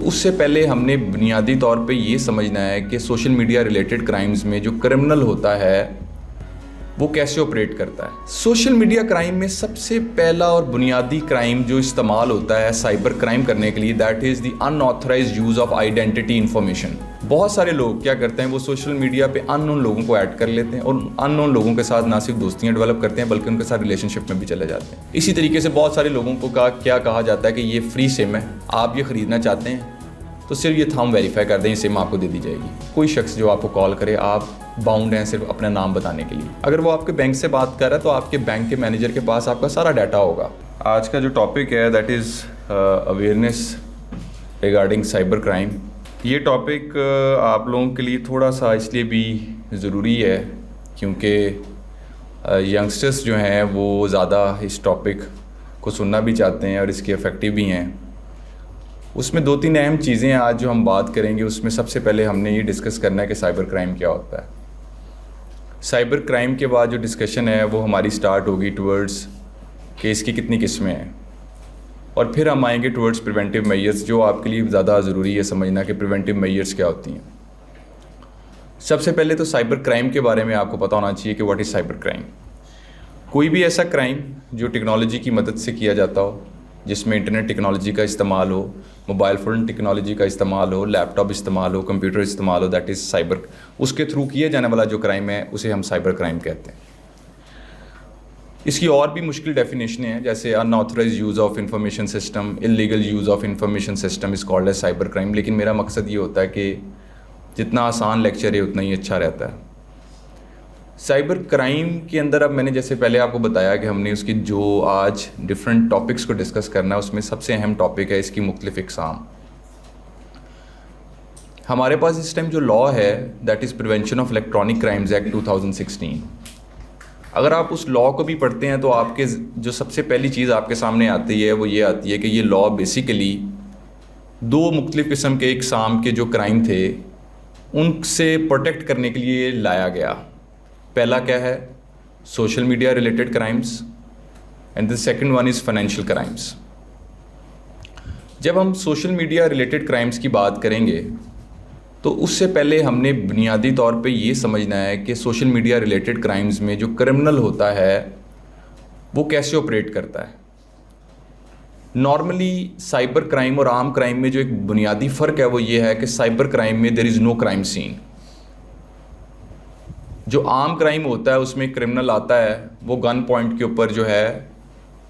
اس سے پہلے ہم نے بنیادی طور پہ یہ سمجھنا ہے کہ سوشل میڈیا ریلیٹڈ کرائمز میں جو کرمنل ہوتا ہے وہ کیسے آپریٹ کرتا ہے۔ سوشل میڈیا کرائم میں سب سے پہلا اور بنیادی کرائم جو استعمال ہوتا ہے سائبر کرائم کرنے کے لیے، that is the in authorised use of identity information. بہت سارے لوگ کیا کرتے ہیں، وہ سوشل میڈیا پہ ان نون لوگوں کو ایڈ کر لیتے ہیں اور ان نون لوگوں کے ساتھ نہ صرف دوستیاں ڈیولپ کرتے ہیں بلکہ ان کے ساتھ ریلیشن شپ میں بھی چلے جاتے ہیں۔ اسی طریقے سے بہت سارے لوگوں کو کیا کہا جاتا ہے کہ یہ فری سم ہے، آپ یہ خریدنا چاہتے ہیں تو صرف یہ تھام ویریفائی کر دیں، یہ سم آپ کو دے دی جائے گی۔ کوئی شخص جو آپ کو کال کرے، آپ باؤنڈ ہیں صرف اپنا نام بتانے کے لیے۔ اگر وہ آپ کے بینک سے بات کر رہا ہے تو آپ کے بینک کے مینیجر کے پاس آپ کا سارا ڈیٹا ہوگا۔ آج کا جو ٹاپک ہے that is awareness regarding cyber crime. یہ ٹاپک آپ لوگوں کے لیے تھوڑا سا اس لیے بھی ضروری ہے کیونکہ ینگسٹرس جو ہیں وہ زیادہ اس ٹاپک کو سننا بھی چاہتے ہیں اور اس کے افیکٹو بھی ہیں۔ اس میں 2-3 اہم چیزیں آج جو ہم بات کریں گے، اس میں سب سے پہلے ہم نے یہ ڈسکس کرنا ہے کہ سائبر کرائم کیا ہوتا ہے۔ سائبر کرائم کے بعد جو ڈسکشن ہے وہ ہماری سٹارٹ ہوگی ٹورڈز کہ اس کی کتنی قسمیں ہیں، اور پھر ہم آئیں گے ٹورڈز پریونٹیو میئرز، جو آپ کے لیے زیادہ ضروری ہے سمجھنا کہ پریونٹیو میئرز کیا ہوتی ہیں۔ سب سے پہلے تو سائبر کرائم کے بارے میں آپ کو پتہ ہونا چاہیے کہ واٹ از سائبر کرائم۔ کوئی بھی ایسا کرائم جو ٹیکنالوجی کی مدد سے کیا جاتا ہو، جس میں انٹرنیٹ ٹیکنالوجی کا استعمال ہو، موبائل فون ٹیکنالوجی کا استعمال ہو، لیپ ٹاپ استعمال ہو، کمپیوٹر استعمال ہو، دیٹ از سائبر۔ اس کے تھرو کیا جانے والا جو کرائم ہے اسے ہم سائبر کرائم کہتے ہیں۔ اس کی اور بھی مشکل ڈیفینیشنیں ہیں، جیسے unauthorized use of information system, illegal use of information system is called as cyber crime. لیکن میرا مقصد یہ ہوتا ہے کہ جتنا آسان لیکچر ہے اتنا ہی اچھا رہتا ہے۔ سائبر کرائم کے اندر اب میں نے جیسے پہلے آپ کو بتایا کہ ہم نے اس کی جو آج ڈفرینٹ ٹاپکس کو ڈسکس کرنا ہے، اس میں سب سے اہم ٹاپک ہے اس کی مختلف اقسام۔ ہمارے پاس اس ٹائم جو لا ہے that is prevention of electronic crimes act 2016۔ اگر آپ اس لا کو بھی پڑھتے ہیں تو آپ کے جو سب سے پہلی چیز آپ کے سامنے آتی ہے وہ یہ آتی ہے کہ یہ لا بیسیکلی 2 مختلف قسم کے اقسام کے جو کرائم تھے ان سے پروٹیکٹ کرنے کے لیے لایا گیا۔ پہلا کیا ہے؟ Social media related crimes, and the second one is financial crimes. جب ہم سوشل میڈیا ریلیٹڈ کرائمز کی بات کریں گے تو اس سے پہلے ہم نے بنیادی طور پہ یہ سمجھنا ہے کہ سوشل میڈیا ریلیٹڈ کرائمز میں جو کرمنل ہوتا ہے وہ کیسے آپریٹ کرتا ہے۔ نارملی سائبر کرائم اور عام کرائم میں جو ایک بنیادی فرق ہے وہ یہ ہے کہ سائبر کرائم میں دیر از نو کرائم سین۔ جو عام کرائم ہوتا ہے اس میں کرمنل آتا ہے، وہ گن پوائنٹ کے اوپر جو ہے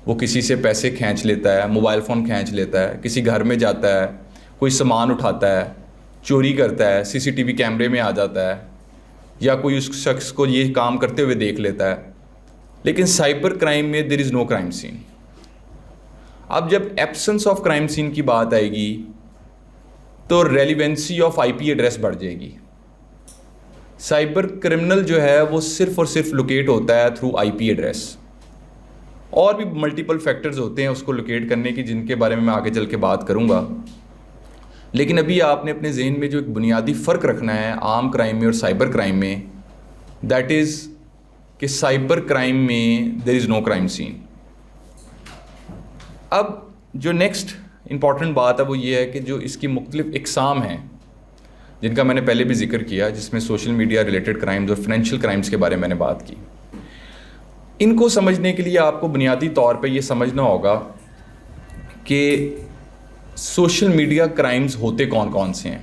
وہ کسی سے پیسے کھینچ لیتا ہے، موبائل فون کھینچ لیتا ہے، کسی گھر میں جاتا ہے، کوئی سامان اٹھاتا ہے، چوری کرتا ہے، سی سی ٹی وی کیمرے میں آ جاتا ہے، یا کوئی اس شخص کو یہ کام کرتے ہوئے دیکھ لیتا ہے۔ لیکن سائبر کرائم میں دیر از نو کرائم سین۔ اب جب ایبسنس آف کرائم سین کی بات آئے گی تو relevancy of I P address بڑھ جائے گی۔ سائبر کرمنل جو ہے وہ صرف اور صرف لوکیٹ ہوتا ہے تھرو آئی پی ایڈریس، اور بھی ملٹیپل فیکٹرز ہوتے ہیں اس کو لوکیٹ کرنے کی جن کے بارے میں میں آگے چل کے بات کروں گا۔ لیکن ابھی آپ نے اپنے ذہن میں جو ایک بنیادی فرق رکھنا ہے عام کرائم میں اور سائبر کرائم میں، دیٹ از کہ سائبر کرائم میں دیر از نو کرائم سین۔ اب جو نیکسٹ امپورٹنٹ بات ہے وہ یہ ہے کہ جو اس کی مختلف اقسام ہیں جن کا میں نے پہلے بھی ذکر کیا، جس میں سوشل میڈیا ریلیٹڈ کرائمز اور فائنینشیل کرائمز کے بارے میں نے بات کی، ان کو سمجھنے کے لیے آپ کو بنیادی طور پہ یہ سمجھنا ہوگا کہ سوشل میڈیا کرائمز ہوتے کون کون سے ہیں۔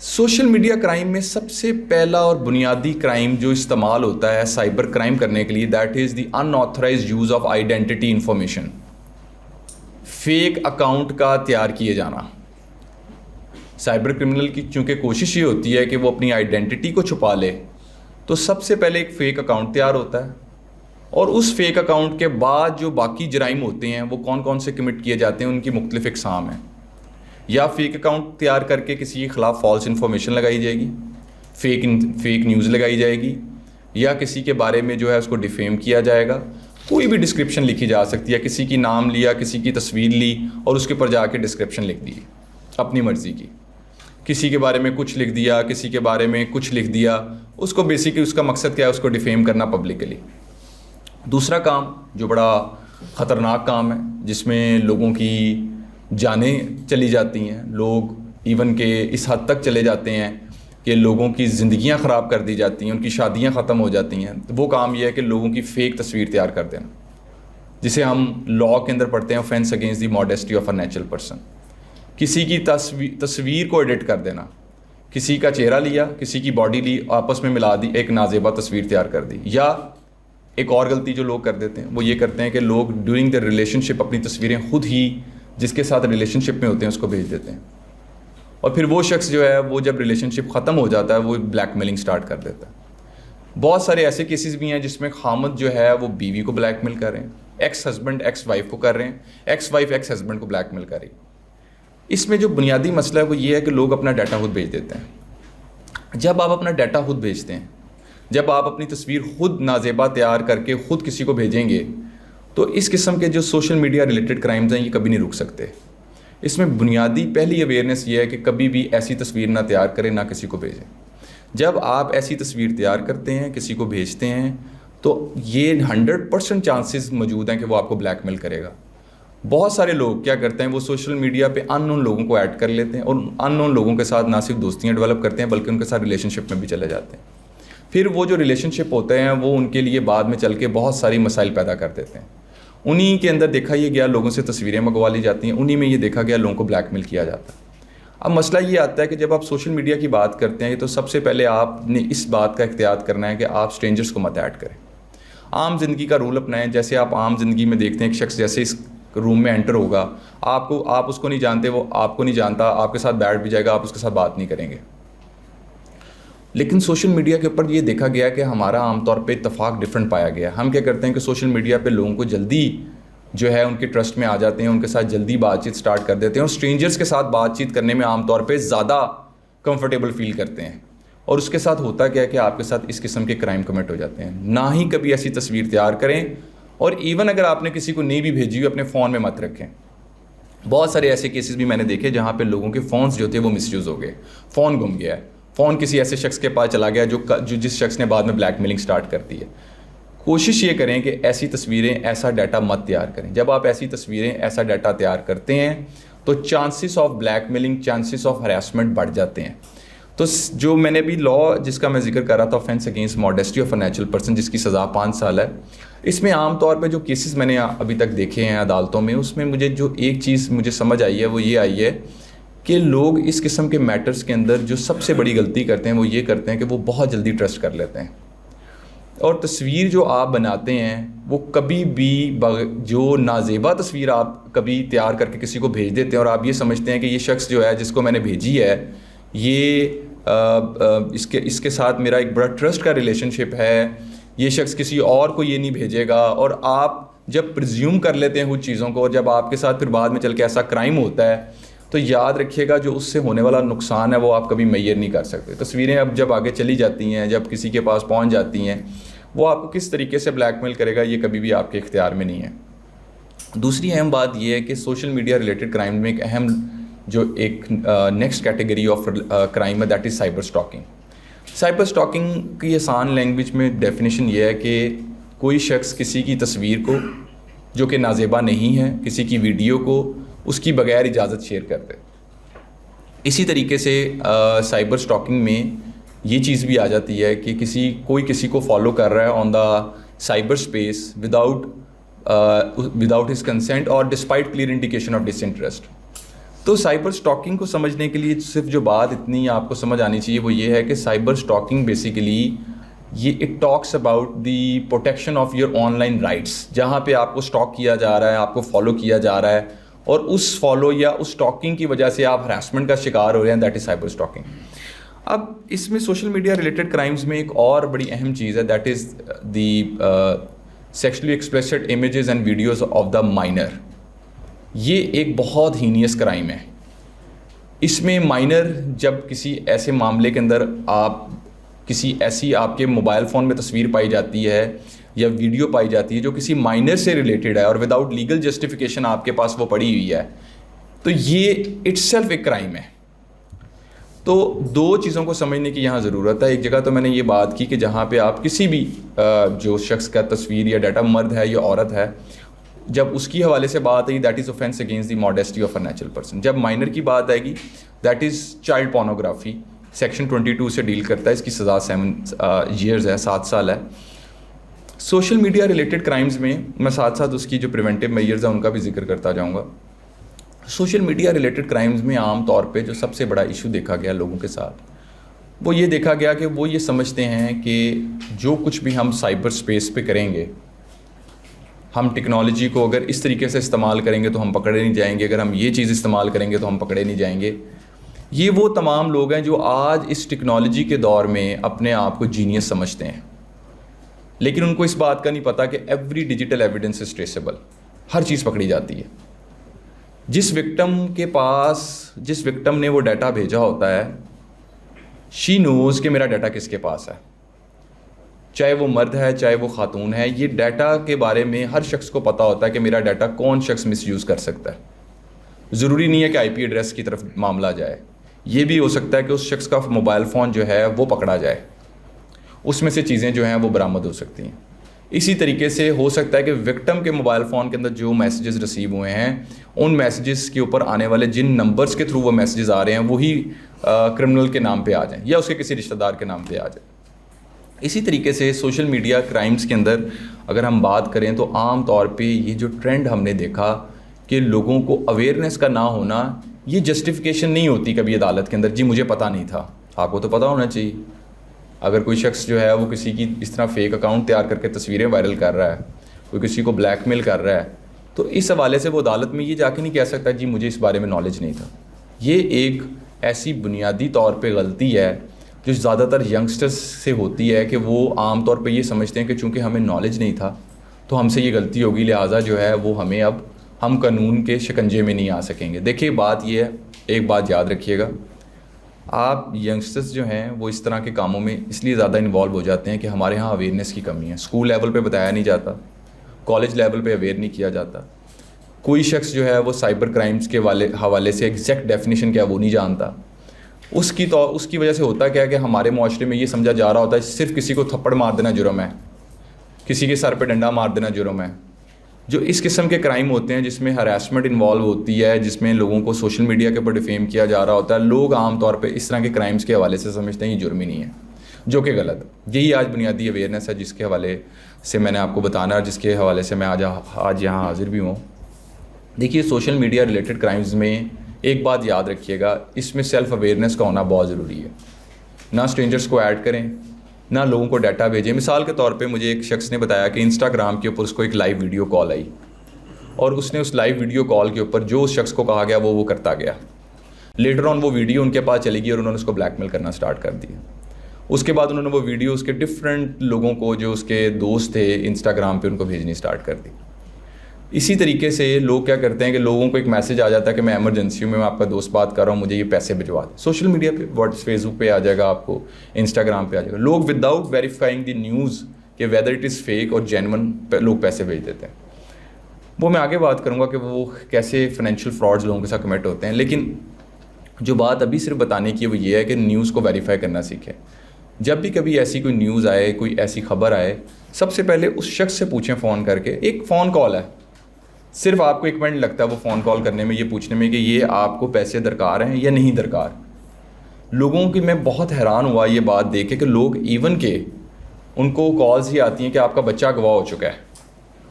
سوشل میڈیا کرائم میں سب سے پہلا اور بنیادی کرائم جو استعمال ہوتا ہے سائبر کرائم کرنے کے لیے، that is the in authorised use of identity information. Fake account کا تیار کیے جانا۔ سائبر کرمنل کی چونکہ کوشش یہ ہوتی ہے کہ وہ اپنی آئیڈینٹی کو چھپا لے، تو سب سے پہلے ایک فیک اکاؤنٹ تیار ہوتا ہے، اور اس فیک اکاؤنٹ کے بعد جو باقی جرائم ہوتے ہیں وہ کون کون سے کمٹ کیے جاتے ہیں ان کی مختلف اقسام ہیں۔ یا فیک اکاؤنٹ تیار کر کے کسی کے خلاف فالس انفارمیشن لگائی جائے گی، فیک نیوز لگائی جائے گی، یا کسی کے بارے میں جو ہے اس کو ڈیفیم کیا جائے گا۔ کوئی بھی ڈسکرپشن لکھی جا سکتی ہے، کسی کی نام لیا، کسی کی تصویر لی اور اس کے اوپر جا کے ڈسکرپشن لکھ دی اپنی مرضی کی، کسی کے بارے میں کچھ لکھ دیا، کسی کے بارے میں کچھ لکھ دیا، اس کو بیسیکلی اس کا مقصد کیا ہے، اس کو ڈیفیم کرنا پبلکلی۔ دوسرا کام جو بڑا خطرناک کام ہے، جس میں لوگوں کی جانیں چلی جاتی ہیں، لوگ ایون کہ اس حد تک چلے جاتے ہیں کہ لوگوں کی زندگیاں خراب کر دی جاتی ہیں، ان کی شادیاں ختم ہو جاتی ہیں. وہ کام یہ ہے کہ لوگوں کی فیک تصویر تیار کر دینا، جسے ہم لاء کے اندر پڑھتے ہیں offence against the modesty of a natural person. کسی کی تصویر کو ایڈٹ کر دینا، کسی کا چہرہ لیا، کسی کی باڈی لی، آپس میں ملا دی، ایک نازیبا تصویر تیار کر دی. یا ایک اور غلطی جو لوگ کر دیتے ہیں وہ یہ کرتے ہیں کہ لوگ ڈیورنگ دا ریلیشن شپ اپنی تصویریں خود ہی جس کے ساتھ ریلیشن شپ میں ہوتے ہیں اس کو بھیج دیتے ہیں، اور پھر وہ شخص جو ہے وہ جب ریلیشن شپ ختم ہو جاتا ہے وہ بلیک میلنگ سٹارٹ کر دیتا ہے. بہت سارے ایسے کیسز بھی ہیں جس میں خامد جو ہے وہ بیوی کو بلیک میل کر رہے ہیں، ایکس ہسبینڈ ایکس وائف کو کر رہے ہیں، ایکس وائف ایکس ہسبینڈ کو بلیک میل کر رہی. اس میں جو بنیادی مسئلہ ہے وہ یہ ہے کہ لوگ اپنا ڈیٹا خود بھیج دیتے ہیں. جب آپ اپنا ڈیٹا خود بھیجتے ہیں، جب آپ اپنی تصویر خود نازیبا تیار کر کے خود کسی کو بھیجیں گے، تو اس قسم کے جو سوشل میڈیا ریلیٹڈ کرائمز ہیں یہ کبھی نہیں رک سکتے. اس میں بنیادی پہلی اویئرنیس یہ ہے کہ کبھی بھی ایسی تصویر نہ تیار کریں، نہ کسی کو بھیجیں. جب آپ ایسی تصویر تیار کرتے ہیں، کسی کو بھیجتے ہیں، تو یہ 100% چانسز موجود ہیں کہ وہ آپ کو بلیک میل کرے گا. بہت سارے لوگ کیا کرتے ہیں، وہ سوشل میڈیا پہ ان نون لوگوں کو ایڈ کر لیتے ہیں اور ان نون لوگوں کے ساتھ نہ صرف دوستیاں ڈیولپ کرتے ہیں بلکہ ان کے ساتھ ریلیشن شپ میں بھی چلے جاتے ہیں. پھر وہ جو ریلیشن شپ ہوتے ہیں وہ ان کے لیے بعد میں چل کے بہت ساری مسائل پیدا کر دیتے ہیں. انہی کے اندر دیکھا یہ گیا لوگوں سے تصویریں منگوا لی جاتی ہیں، انہی میں یہ دیکھا گیا لوگوں کو بلیک میل کیا جاتا ہے. اب مسئلہ یہ آتا ہے کہ جب آپ سوشل میڈیا کی بات کرتے ہیں تو سب سے پہلے آپ نے اس بات کا احتیاط کرنا ہے کہ آپ اسٹرینجرس کو مت ایڈ کریں. عام زندگی کا رول اپنائیں. جیسے آپ عام زندگی میں دیکھتے ہیں ایک شخص جیسے اس روم میں انٹر ہوگا، آپ اس کو نہیں جانتے، وہ آپ کو نہیں جانتا، آپ کے ساتھ بیٹھ بھی جائے گا، آپ اس کے ساتھ بات نہیں کریں گے. لیکن سوشل میڈیا کے اوپر یہ دیکھا گیا کہ ہمارا عام طور پہ اتفاق ڈفرینٹ پایا گیا. ہم کیا کرتے ہیں کہ سوشل میڈیا پہ لوگوں کو جلدی جو ہے ان کے ٹرسٹ میں آ جاتے ہیں، ان کے ساتھ جلدی بات چیت سٹارٹ کر دیتے ہیں، اور اسٹرینجرس کے ساتھ بات چیت کرنے میں عام طور پہ زیادہ کمفرٹیبل فیل کرتے ہیں. اور اس کے ساتھ ہوتا کیا ہے کہ آپ کے ساتھ اس قسم کے کرائم کمٹ ہو جاتے ہیں. نہ ہی کبھی ایسی تصویر تیار کریں، اور ایون اگر آپ نے کسی کو نہیں بھی بھیجی ہوئی اپنے فون میں مت رکھیں. بہت سارے ایسے کیسز بھی میں نے دیکھے جہاں پہ لوگوں کے فونز جو تھے وہ مس یوز ہو گئے. فون گم گیا ہے، فون کسی ایسے شخص کے پاس چلا گیا جو جس شخص نے بعد میں بلیک میلنگ سٹارٹ کر دی ہے. کوشش یہ کریں کہ ایسی تصویریں ایسا ڈیٹا مت تیار کریں. جب آپ ایسی تصویریں ایسا ڈیٹا تیار کرتے ہیں تو chances of black mailing, chances of harassment بڑھ جاتے ہیں. تو جو میں نے بھی لاء جس کا میں ذکر کر رہا تھا، offence against modesty of a natural person, جس کی سزا 5 سال ہے، اس میں عام طور پہ جو کیسز میں نے ابھی تک دیکھے ہیں عدالتوں میں، اس میں مجھے جو ایک چیز مجھے سمجھ آئی ہے وہ یہ آئی ہے کہ لوگ اس قسم کے میٹرز کے اندر جو سب سے بڑی غلطی کرتے ہیں وہ یہ کرتے ہیں کہ وہ بہت جلدی ٹرسٹ کر لیتے ہیں. اور تصویر جو آپ بناتے ہیں وہ کبھی بھی جو نازیبا تصویر آپ کبھی تیار کر کے کسی کو بھیج دیتے ہیں اور آپ یہ سمجھتے ہیں کہ یہ شخص جو ہے جس کو میں نے بھیجی ہے یہ اس کے ساتھ میرا ایک بڑا ٹرسٹ کا ریلیشن شپ ہے، یہ شخص کسی اور کو یہ نہیں بھیجے گا. اور آپ جب پرزیوم کر لیتے ہیں کچھ چیزوں کو، اور جب آپ کے ساتھ پھر بعد میں چل کے ایسا کرائم ہوتا ہے تو یاد رکھیے گا جو اس سے ہونے والا نقصان ہے وہ آپ کبھی میئر نہیں کر سکتے. تصویریں اب جب آگے چلی جاتی ہیں، جب کسی کے پاس پہنچ جاتی ہیں، وہ آپ کو کس طریقے سے بلیک میل کرے گا یہ کبھی بھی آپ کے اختیار میں نہیں ہے. دوسری اہم بات یہ ہے کہ سوشل میڈیا ریلیٹڈ کرائم میں ایک اہم جو ایک نیکسٹ کیٹیگری آف کرائم ہے، that is cyber stalking. Cyber stalking کی آسان لینگویج میں ڈیفینیشن یہ ہے کہ کوئی شخص کسی کی تصویر کو جو کہ نازیبا نہیں ہے، کسی کی ویڈیو کو اس کی بغیر اجازت شیئر کر دے. اسی طریقے سے سائبر اسٹاکنگ میں یہ چیز بھی آ جاتی ہے کہ کوئی کسی کو فالو کر رہا ہے on the cyber space without his consent اور despite clear indication of disinterest. تو سائبر اسٹاکنگ کو سمجھنے کے لیے صرف جو بات اتنی آپ کو سمجھ آنی چاہیے وہ یہ ہے کہ سائبر اسٹاکنگ بیسیکلی یہ it talks about the protection of your on line rights. جہاں پہ آپ کو اسٹاک کیا جا رہا ہے، آپ کو فالو کیا جا رہا ہے، اور اس فالو یا اس اسٹاکنگ کی وجہ سے آپ ہراسمنٹ کا شکار ہو رہے ہیں، دیٹ از سائبر اسٹاکنگ. اب اس میں سوشل میڈیا ریلیٹڈ کرائمز میں ایک اور بڑی اہم چیز ہے، that is the sexually explicit images and videos of the minor. یہ ایک بہت ہینیس کرائم ہے. اس میں مائنر جب کسی ایسے معاملے کے اندر کسی ایسی آپ کے موبائل فون میں تصویر پائی جاتی ہے یا ویڈیو پائی جاتی ہے جو کسی مائنر سے ریلیٹڈ ہے اور وداؤٹ لیگل جسٹیفیکیشن آپ کے پاس وہ پڑی ہوئی ہے، تو یہ اٹ سیلف ایک کرائم ہے. تو دو چیزوں کو سمجھنے کی یہاں ضرورت ہے. ایک جگہ تو میں نے یہ بات کی کہ جہاں پہ آپ کسی بھی جو شخص کا تصویر یا ڈیٹا، مرد ہے یا عورت ہے، جب اس کی حوالے سے بات آئی that is offence against the modesty of a natural person. جب مائنر کی بات آئے گی that is child pornography, section 22 سے ڈیل کرتا ہے, اس کی سزا 7 ایئرز ہے, 7 سال ہے. سوشل میڈیا ریلیٹڈ کرائمز میں میں ساتھ ساتھ اس کی جو پریونٹیو میئرز ہیں ان کا بھی ذکر کرتا جاؤں گا. سوشل میڈیا ریلیٹڈ کرائمز میں عام طور پہ جو سب سے بڑا ایشو دیکھا گیا لوگوں کے ساتھ, وہ یہ دیکھا گیا کہ وہ یہ سمجھتے ہیں کہ جو کچھ بھی ہم سائبر اسپیس پہ کریں گے, ہم ٹیکنالوجی کو اگر اس طریقے سے استعمال کریں گے تو ہم پکڑے نہیں جائیں گے, اگر ہم یہ چیز استعمال کریں گے تو ہم پکڑے نہیں جائیں گے. یہ وہ تمام لوگ ہیں جو آج اس ٹیکنالوجی کے دور میں اپنے آپ کو جینیس سمجھتے ہیں, لیکن ان کو اس بات کا نہیں پتہ کہ ایوری ڈیجیٹل ایویڈنس از ٹریسیبل, ہر چیز پکڑی جاتی ہے. جس وکٹم نے وہ ڈیٹا بھیجا ہوتا ہے, شی نوز کہ میرا ڈیٹا کس کے پاس ہے, چاہے وہ مرد ہے چاہے وہ خاتون ہے. یہ ڈیٹا کے بارے میں ہر شخص کو پتہ ہوتا ہے کہ میرا ڈیٹا کون شخص مس یوز کر سکتا ہے. ضروری نہیں ہے کہ IP ایڈریس کی طرف معاملہ جائے, یہ بھی ہو سکتا ہے کہ اس شخص کا موبائل فون جو ہے وہ پکڑا جائے, اس میں سے چیزیں جو ہیں وہ برآمد ہو سکتی ہیں. اسی طریقے سے ہو سکتا ہے کہ وکٹم کے موبائل فون کے اندر جو میسیجز ریسیو ہوئے ہیں ان میسیجز کے اوپر آنے والے جن نمبرز کے تھرو وہ میسیجز آ رہے ہیں وہی کرمنل کے نام پہ آ جائیں یا اس کے کسی رشتہ دار کے نام پہ آ جائیں. اسی طریقے سے سوشل میڈیا کرائمز کے اندر اگر ہم بات کریں تو عام طور پہ یہ جو ٹرینڈ ہم نے دیکھا کہ لوگوں کو اویئرنیس کا نہ ہونا, یہ جسٹیفیکیشن نہیں ہوتی کبھی عدالت کے اندر, جی مجھے پتہ نہیں تھا. آپ کو تو پتہ ہونا چاہیے. اگر کوئی شخص جو ہے وہ کسی کی اس طرح فیک اکاؤنٹ تیار کر کے تصویریں وائرل کر رہا ہے, کوئی کسی کو بلیک میل کر رہا ہے, تو اس حوالے سے وہ عدالت میں یہ جا کے نہیں کہہ سکتا جی مجھے اس بارے میں نالج نہیں تھا. یہ ایک ایسی بنیادی طور پہ غلطی ہے جو زیادہ تر ینگسٹرز سے ہوتی ہے کہ وہ عام طور پہ یہ سمجھتے ہیں کہ چونکہ ہمیں نالج نہیں تھا تو ہم سے یہ غلطی ہوگی, لہٰذا جو ہے وہ ہم قانون کے شکنجے میں نہیں آ سکیں گے. دیکھیے بات یہ ہے, ایک بات یاد رکھیے گا, آپ ینگسٹرز جو ہیں وہ اس طرح کے کاموں میں اس لیے زیادہ انوالو ہو جاتے ہیں کہ ہمارے ہاں اویئرنیس کی کمی ہے. اسکول لیول پہ بتایا نہیں جاتا, کالج لیول پہ اویئر نہیں کیا جاتا. کوئی شخص جو ہے وہ سائبر کرائمز کے حوالے سے ایگزیکٹ ڈیفینیشن کیا وہ نہیں جانتا. اس کی وجہ سے ہوتا کیا ہے کہ ہمارے معاشرے میں یہ سمجھا جا رہا ہوتا ہے صرف کسی کو تھپڑ مار دینا جرم ہے, کسی کے سر پہ ڈنڈا مار دینا جرم ہے. جو اس قسم کے کرائم ہوتے ہیں جس میں ہراسمنٹ انوالو ہوتی ہے, جس میں لوگوں کو سوشل میڈیا کے اوپر ڈیفیم کیا جا رہا ہوتا ہے, لوگ عام طور پہ اس طرح کے کرائمز کے حوالے سے سمجھتے ہیں یہ جرم ہی نہیں ہے, جو کہ غلط. یہی آج بنیادی اویئرنیس ہے جس کے حوالے سے میں نے آپ کو بتانا اور جس کے حوالے سے میں آج یہاں حاضر بھی ہوں. دیکھیے سوشل میڈیا ریلیٹڈ کرائمز میں ایک بات یاد رکھیے گا, اس میں سیلف اویئرنیس کا ہونا بہت ضروری ہے. نہ اسٹرینجرس کو ایڈ کریں, نہ لوگوں کو ڈیٹا بھیجیں. مثال کے طور پہ مجھے ایک شخص نے بتایا کہ انسٹاگرام کے اوپر اس کو ایک لائیو ویڈیو کال آئی اور اس نے اس لائیو ویڈیو کال کے اوپر جو اس شخص کو کہا گیا وہ کرتا گیا. لیٹر آن وہ ویڈیو ان کے پاس چلی گئی اور انہوں نے اس کو بلیک میل کرنا سٹارٹ کر دیا. اس کے بعد انہوں نے وہ ویڈیو اس کے ڈفرینٹ لوگوں کو جو اس کے دوست تھے انسٹاگرام پہ ان کو بھیجنی سٹارٹ کر دی. اسی طریقے سے لوگ کیا کرتے ہیں کہ لوگوں کو ایک میسج آ جاتا ہے کہ میں ایمرجنسی ہوں, میں آپ کا دوست بات کر رہا ہوں, مجھے یہ پیسے بھجوا دیں. سوشل میڈیا پہ فیس بک پہ آ جائے گا, آپ کو انسٹاگرام پہ آ جائے گا. لوگ وداؤٹ ویریفائنگ دی نیوز کہ ویدر اٹ از فیک اور جینون لوگ پیسے بھیج دیتے ہیں. وہ میں آگے بات کروں گا کہ وہ کیسے فائنینشیل فراڈز لوگوں کے ساتھ کمٹ ہوتے ہیں, لیکن جو بات ابھی صرف بتانے کی وہ یہ ہے کہ نیوز کو ویریفائی کرنا سیکھیں. جب بھی کبھی ایسی کوئی نیوز آئے, کوئی ایسی خبر آئے, سب سے پہلے اس شخص سے پوچھیں فون کر کے. ایک فون کال ہے, صرف آپ کو 1 منٹ لگتا ہے وہ فون کال کرنے میں, یہ پوچھنے میں کہ یہ آپ کو پیسے درکار ہیں یا نہیں درکار. لوگوں کی میں بہت حیران ہوا یہ بات دیکھ کے کہ لوگ ایون کہ ان کو کالز ہی آتی ہیں کہ آپ کا بچہ اغوا ہو چکا ہے,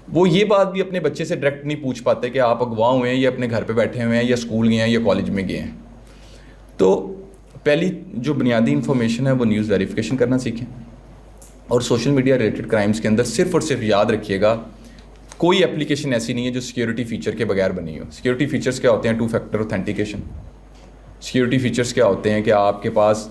وہ یہ بات بھی اپنے بچے سے ڈائریکٹ نہیں پوچھ پاتے کہ آپ اغوا ہوئے ہیں یا اپنے گھر پہ بیٹھے ہوئے ہیں یا اسکول گئے ہیں یا کالج میں گئے ہیں. تو پہلی جو بنیادی انفارمیشن ہے وہ نیوز ویریفیکیشن کرنا سیکھیں. اور سوشل میڈیا ریلیٹڈ کرائمز کے اندر صرف اور صرف یاد رکھیے گا کوئی اپلیکیشن ایسی نہیں ہے جو سیکیورٹی فیچر کے بغیر بنی ہو. سیکیورٹی فیچرز کیا ہوتے ہیں؟ 2 فیکٹر اوتھینٹیکیشن. سیکیورٹی فیچرز کیا ہوتے ہیں کہ آپ کے پاس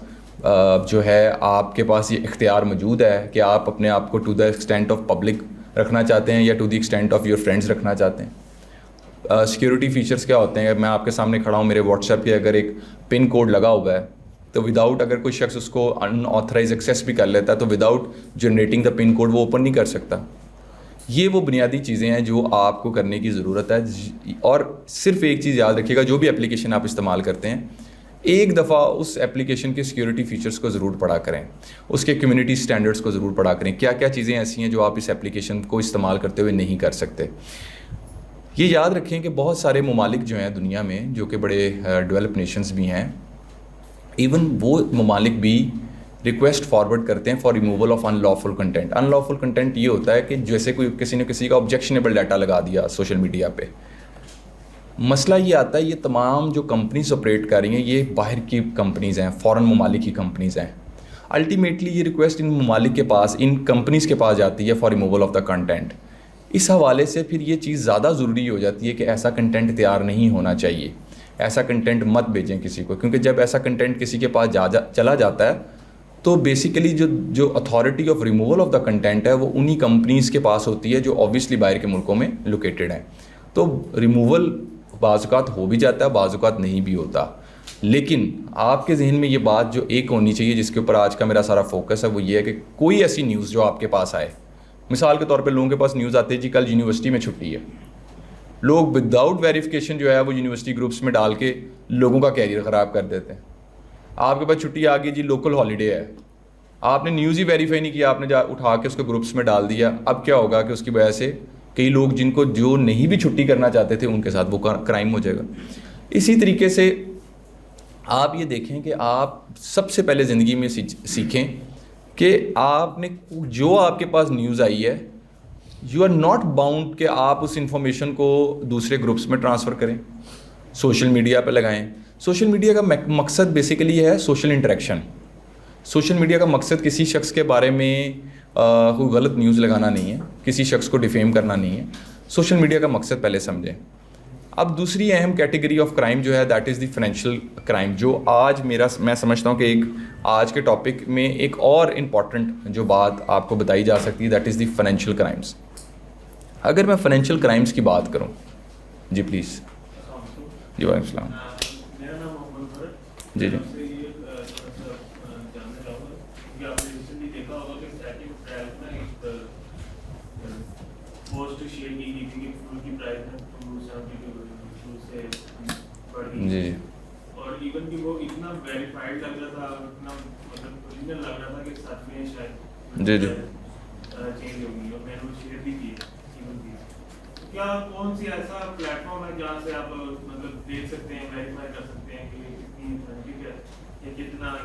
جو ہے آپ کے پاس یہ اختیار موجود ہے کہ آپ اپنے آپ کو to the extent of public رکھنا چاہتے ہیں یا to the extent of your friends رکھنا چاہتے ہیں. سیکیورٹی فیچرز کیا ہوتے ہیں؟ میں آپ کے سامنے کھڑا ہوں, میرے واٹس ایپ پہ اگر ایک پن کوڈ لگا ہوا ہے تو وداؤٹ اگر کوئی شخص اس کو ان آتھرائز ایکسیس بھی کر لیتا ہے تو without generating the PIN code وہ اوپن نہیں کر سکتا. یہ وہ بنیادی چیزیں ہیں جو آپ کو کرنے کی ضرورت ہے. اور صرف ایک چیز یاد رکھیے گا, جو بھی اپلیکیشن آپ استعمال کرتے ہیں ایک دفعہ اس اپلیکیشن کے سیکیورٹی فیچرز کو ضرور پڑھا کریں, اس کے کمیونٹی اسٹینڈرڈس کو ضرور پڑھا کریں. کیا کیا چیزیں ایسی ہیں جو آپ اس اپلیکیشن کو استعمال کرتے ہوئے نہیں کر سکتے. یہ یاد رکھیں کہ بہت سارے ممالک جو ہیں دنیا میں جو کہ بڑے ڈیولپ نیشنز بھی ہیں، ایون وہ ممالک بھی ریکویسٹ فارورڈ کرتے ہیں for removal of in lawful content. In lawful content یہ ہوتا ہے کہ جیسے کوئی کسی نے کسی کا آبجیکشنیبل ڈیٹا لگا دیا سوشل میڈیا پہ. مسئلہ یہ آتا ہے یہ تمام جو کمپنیز آپریٹ کر رہی ہیں یہ باہر کی کمپنیز ہیں، فارن ممالک کی کمپنیز ہیں. الٹیمیٹلی یہ ریکویسٹ ان ممالک کے پاس، ان کمپنیز کے پاس جاتی ہے for removal of the content. اس حوالے سے پھر یہ چیز زیادہ ضروری ہو جاتی ہے کہ ایسا کنٹینٹ تیار نہیں ہونا چاہیے، ایسا کنٹینٹ مت بھیجیں کسی کو، کیونکہ جب ایسا کنٹینٹ کسی کے پاس چلا جاتا ہے تو بیسیکلی جو authority of removal of the content ہے وہ انہی کمپنیز کے پاس ہوتی ہے جو آبویسلی باہر کے ملکوں میں لوکیٹڈ ہیں. تو ریموول بعض اوقات ہو بھی جاتا ہے، بعض اوقات نہیں بھی ہوتا. لیکن آپ کے ذہن میں یہ بات جو ایک ہونی چاہیے جس کے اوپر آج کا میرا سارا فوکس ہے وہ یہ ہے کہ کوئی ایسی نیوز جو آپ کے پاس آئے، مثال کے طور پہ لوگوں کے پاس نیوز آتی ہے جی کل یونیورسٹی میں چھٹی ہے، لوگ وداؤٹ ویریفیکیشن جو ہے وہ یونیورسٹی گروپس میں ڈال کے لوگوں کا کیریئر خراب کر دیتے ہیں. آپ کے پاس چھٹی آ گئی جی لوکل ہالیڈے ہے، آپ نے نیوز ہی ویریفائی نہیں کیا، آپ نے اٹھا کے اس کو گروپس میں ڈال دیا. اب کیا ہوگا کہ اس کی وجہ سے کئی لوگ جن کو جو نہیں بھی چھٹی کرنا چاہتے تھے ان کے ساتھ وہ کرائم ہو جائے گا. اسی طریقے سے آپ یہ دیکھیں کہ آپ سب سے پہلے زندگی میں سیکھیں کہ آپ نے جو آپ کے پاس نیوز آئی ہے یو آر ناٹ باؤنڈ کہ آپ اس انفارمیشن کو دوسرے گروپس میں ٹرانسفر کریں، سوشل میڈیا پہ لگائیں. سوشل میڈیا کا مقصد بیسیکلی ہے سوشل انٹریکشن. سوشل میڈیا کا مقصد کسی شخص کے بارے میں کوئی غلط نیوز لگانا نہیں ہے، کسی شخص کو ڈیفیم کرنا نہیں ہے. سوشل میڈیا کا مقصد پہلے سمجھیں. اب دوسری اہم کیٹیگری آف کرائم جو ہے that is the financial crime, جو آج میں سمجھتا ہوں کہ ایک آج کے ٹاپک میں ایک اور امپورٹنٹ جو بات آپ کو بتائی جا سکتی ہے that is the financial crimes. اگر میں فائنینشیل کرائمس کی بات کروں، جی پلیز. جی وعلیکم السلام. جی جی جی جی اور ایون کہ وہ اتنا ویریفائڈ لگ رہا تھا، اتنا مطلب اوریجنل لگ رہا تھا کہ ساتھ میں شاید جی جی چینج ہوگی، اور میں نے وہ شیئر بھی کی ایون کی. کیا کون سی ایسا پلیٹ فارم ہے جہاں سے آپ مطلب دیکھ سکتے ہیں، ویریفائی کر سکتے ہیں کہ کتنی ٹھیک ہے یا کتنا